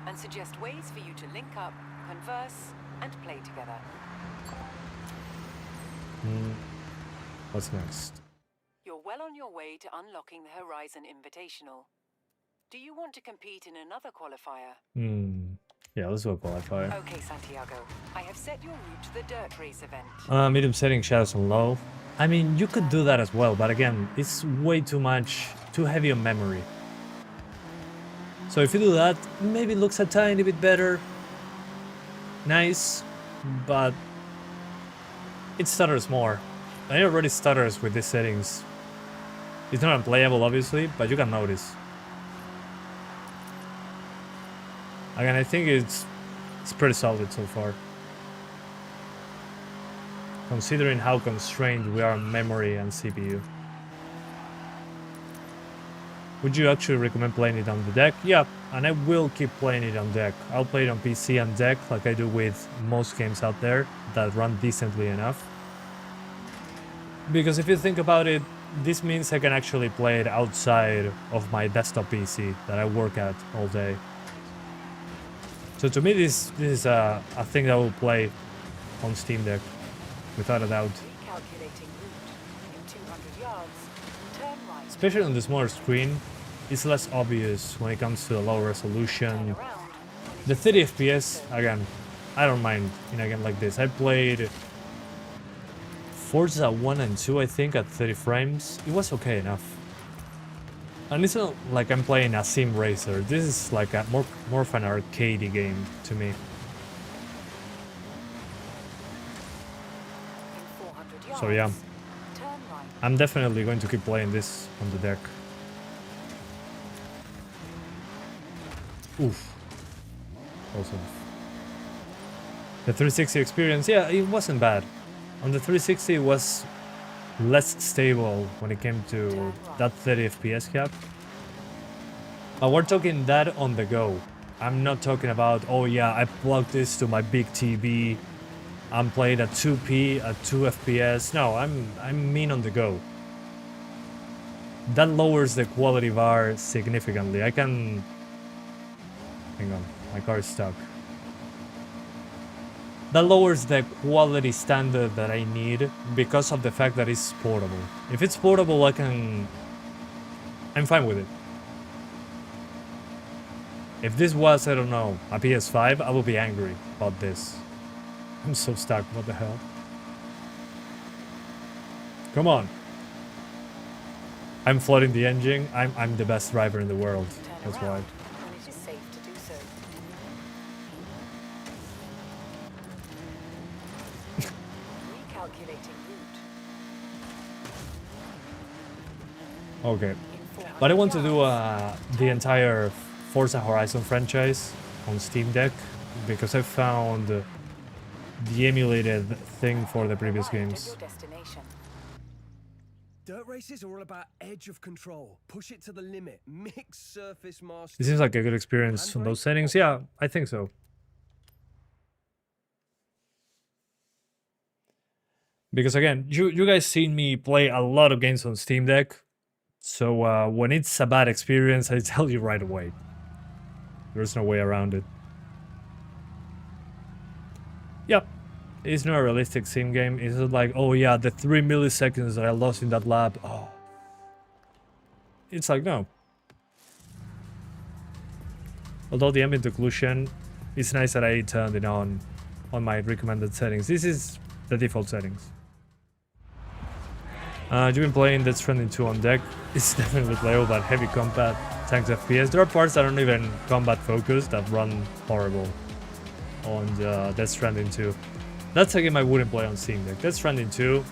and suggests ways for you to link up, converse, and play together. What's next? You're well on your way to unlocking the Horizon Invitational. Do you want to compete in another qualifier? Yeah, let's do a qualifier. Okay, Santiago. I have set your route to the Dirt Race event. Medium setting, shadows on low. I mean, you could do that as well, but again, it's way too much, too heavy on memory. So if you do that, maybe it looks a tiny bit better. Nice, but it stutters more. And it already stutters with these settings. It's not unplayable, obviously, but you can notice. Again, I think it's pretty solid so far. Considering how constrained we are on memory and CPU. Would you actually recommend playing it on the deck? Yeah, and I will keep playing it on deck. I'll play it on PC and deck like I do with most games out there that run decently enough. Because if you think about it, this means I can actually play it outside of my desktop PC that I work at all day. So to me, this is a thing that will play on Steam Deck, without a doubt. Recalculating route. In 200 yards, turn right. Especially on the smaller screen, it's less obvious when it comes to the low resolution. Around. The 30 FPS, again, I don't mind in a game like this. I played Forza 1 and 2, I think, at 30 frames. It was okay enough. And it's not like I'm playing a sim racer. This is like a more of an arcadey game to me. In 400 yards, So yeah, turn right. I'm definitely going to keep playing this on the deck. Oof. Awesome. The 360 experience, yeah, it wasn't bad. On the 360 it was less stable when it came to that 30 FPS cap. But we're talking that on the go. I'm not talking about, oh yeah, I plugged this to my big TV, I'm playing at 2p at 2 FPS. No, I mean on the go. That lowers the quality bar significantly. I can... Hang on, my car is stuck. That lowers the quality standard that I need because of the fact that it's portable. If it's portable, I'm fine with it. If this was, I don't know, a PS5, I would be angry about this. I'm so stuck, what the hell? Come on. I'm flooding the engine. I'm the best driver in the world. That's why. And it is safe to do so. Recalculating route. Okay. But I want to do the entire Forza Horizon franchise on Steam Deck because I found the emulated thing for the previous games. Dirt races are all about edge of control. Push it to the limit. Mixed surface master. It seems like a good experience on those settings. Yeah, I think so. Because again, you guys seen me play a lot of games on Steam Deck. So when it's a bad experience, I tell you right away. There's no way around it. Yep. It's not a realistic sim game. It's not like, oh yeah, the 3 milliseconds that I lost in that lap. Oh. It's like, no. Although the ambient occlusion, it's nice that I turned it on my recommended settings. This is the default settings. You've been playing Death Stranding 2 on deck. It's definitely playable, but heavy combat, tanks FPS. There are parts that aren't even combat focused that run horrible on Death Stranding 2. That's a game I wouldn't play on Steam Deck. Death Stranding 2,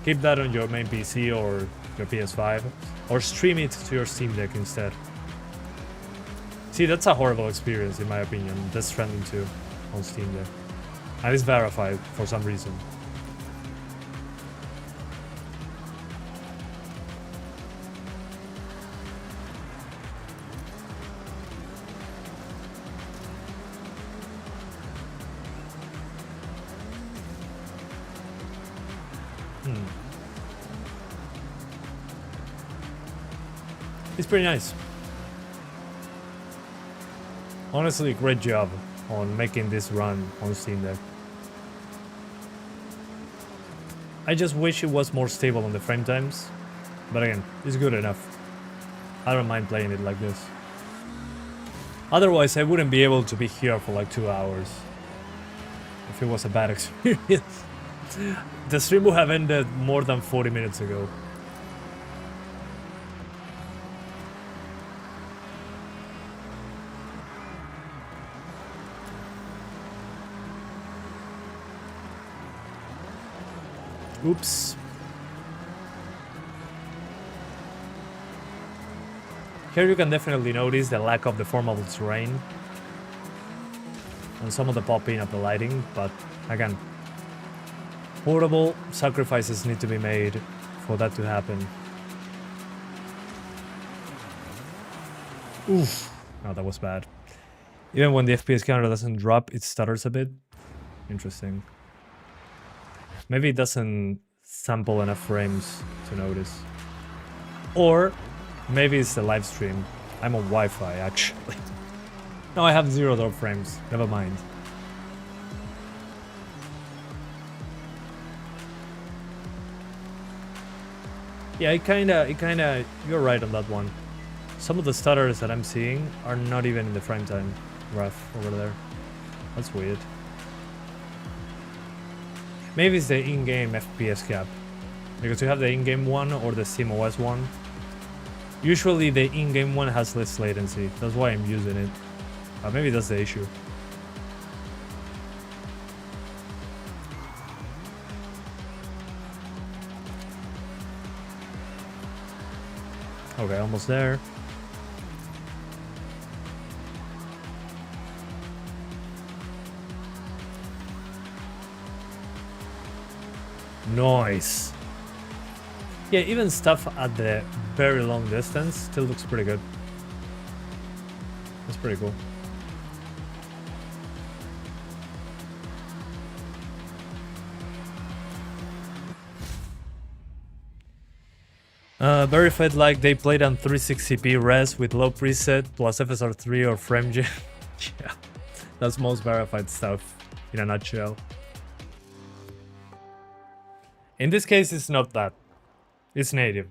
keep that on your main PC or your PS5, or stream it to your Steam Deck instead. See, that's a horrible experience in my opinion, Death Stranding 2 on Steam Deck. And it's verified for some reason. It's pretty nice. Honestly, great job on making this run on Steam Deck. I just wish it was more stable on the frame times, but again, it's good enough. I don't mind playing it like this. Otherwise, I wouldn't be able to be here for like 2 hours if it was a bad experience. The stream would have ended more than 40 minutes ago. Oops. Here you can definitely notice the lack of deformable terrain and some of the popping of the lighting, but again, portable sacrifices need to be made for that to happen. Oof. No, that was bad. Even when the FPS counter doesn't drop, it stutters a bit. Interesting. Maybe it doesn't sample enough frames to notice. Or maybe it's the live stream. I'm on Wi-Fi actually. No, I have 0 drop frames. Never mind. Yeah, it kinda, you're right on that one. Some of the stutters that I'm seeing are not even in the frame time graph over there. That's weird. Maybe it's the in-game FPS cap, because you have the in-game one or the SteamOS one. Usually the in-game one has less latency, that's why I'm using it. Maybe that's the issue. Okay, almost there. Nice. Yeah, even stuff at the very long distance still looks pretty good. That's pretty cool. Verified like they played on 360p res with low preset plus FSR3 or FrameGen. Yeah, that's most verified stuff in a nutshell. In this case, it's not that. It's native.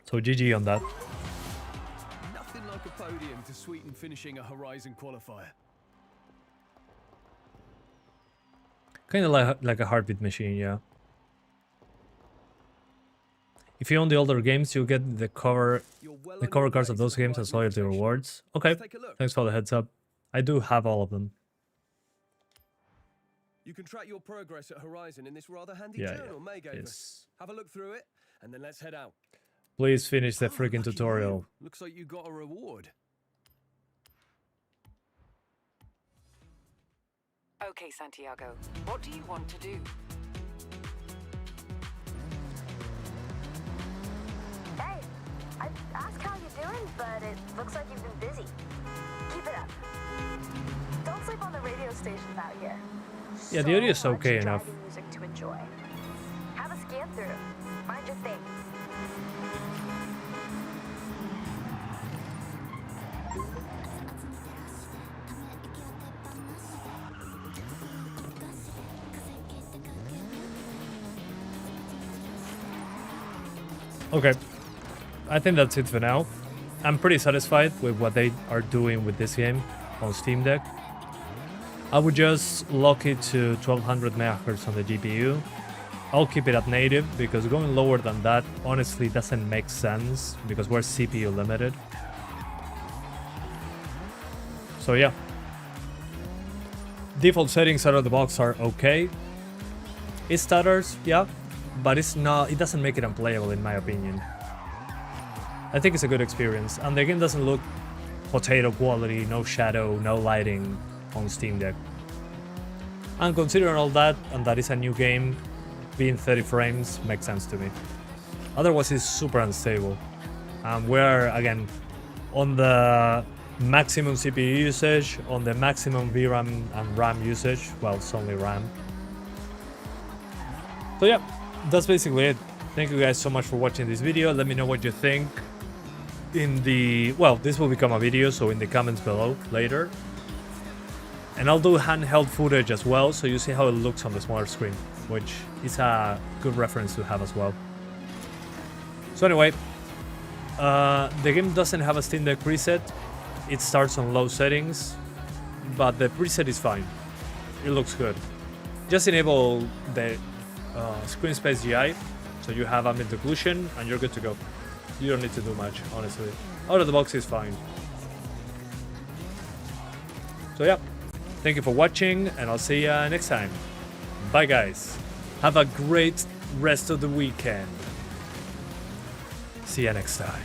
So GG on that. Nothing like a podium to sweeten finishing a Horizon qualifier. Kind of like a heartbeat machine, yeah. If you own the older games, you get the cover cards of those games as loyalty rewards. Okay, thanks for the heads up. I do have all of them. You can track your progress at Horizon in this rather handy journal May gave us. Have a look through it, and then let's head out. Please finish the freaking tutorial. Looks like you got a reward. Okay, Santiago, what do you want to do? Hey, I asked how you're doing, but it looks like you've been busy. Keep it up. Don't sleep on the radio stations out here. Yeah, the audio is okay enough. Music to enjoy. Have a scan through. Mind your things. Okay, I think that's it for now. I'm pretty satisfied with what they are doing with this game on Steam Deck. I would just lock it to 1200 MHz on the GPU. I'll keep it at native because going lower than that honestly doesn't make sense because we're CPU limited. So yeah. Default settings out of the box are okay. It stutters, yeah, but it doesn't make it unplayable in my opinion. I think it's a good experience and the game doesn't look potato quality, no shadow, no lighting on Steam Deck. And considering all that, and that is a new game, being 30 frames makes sense to me. Otherwise it's super unstable. We're, again, on the maximum CPU usage, on the maximum VRAM and RAM usage. Well, it's only RAM. So yeah, that's basically it. Thank you guys so much for watching this video. Let me know what you think. in the, well, this will become a video, so in the comments below later. And I'll do handheld footage as well, so you see how it looks on the smaller screen, which is a good reference to have as well. So anyway, the game doesn't have a Steam Deck preset. It starts on low settings, but the preset is fine. It looks good. Just enable the screen space GI, so you have ambient occlusion, and you're good to go. You don't need to do much, honestly. Out of the box is fine. So yeah, thank you for watching, and I'll see you next time. Bye guys. Have a great rest of the weekend. See you next time.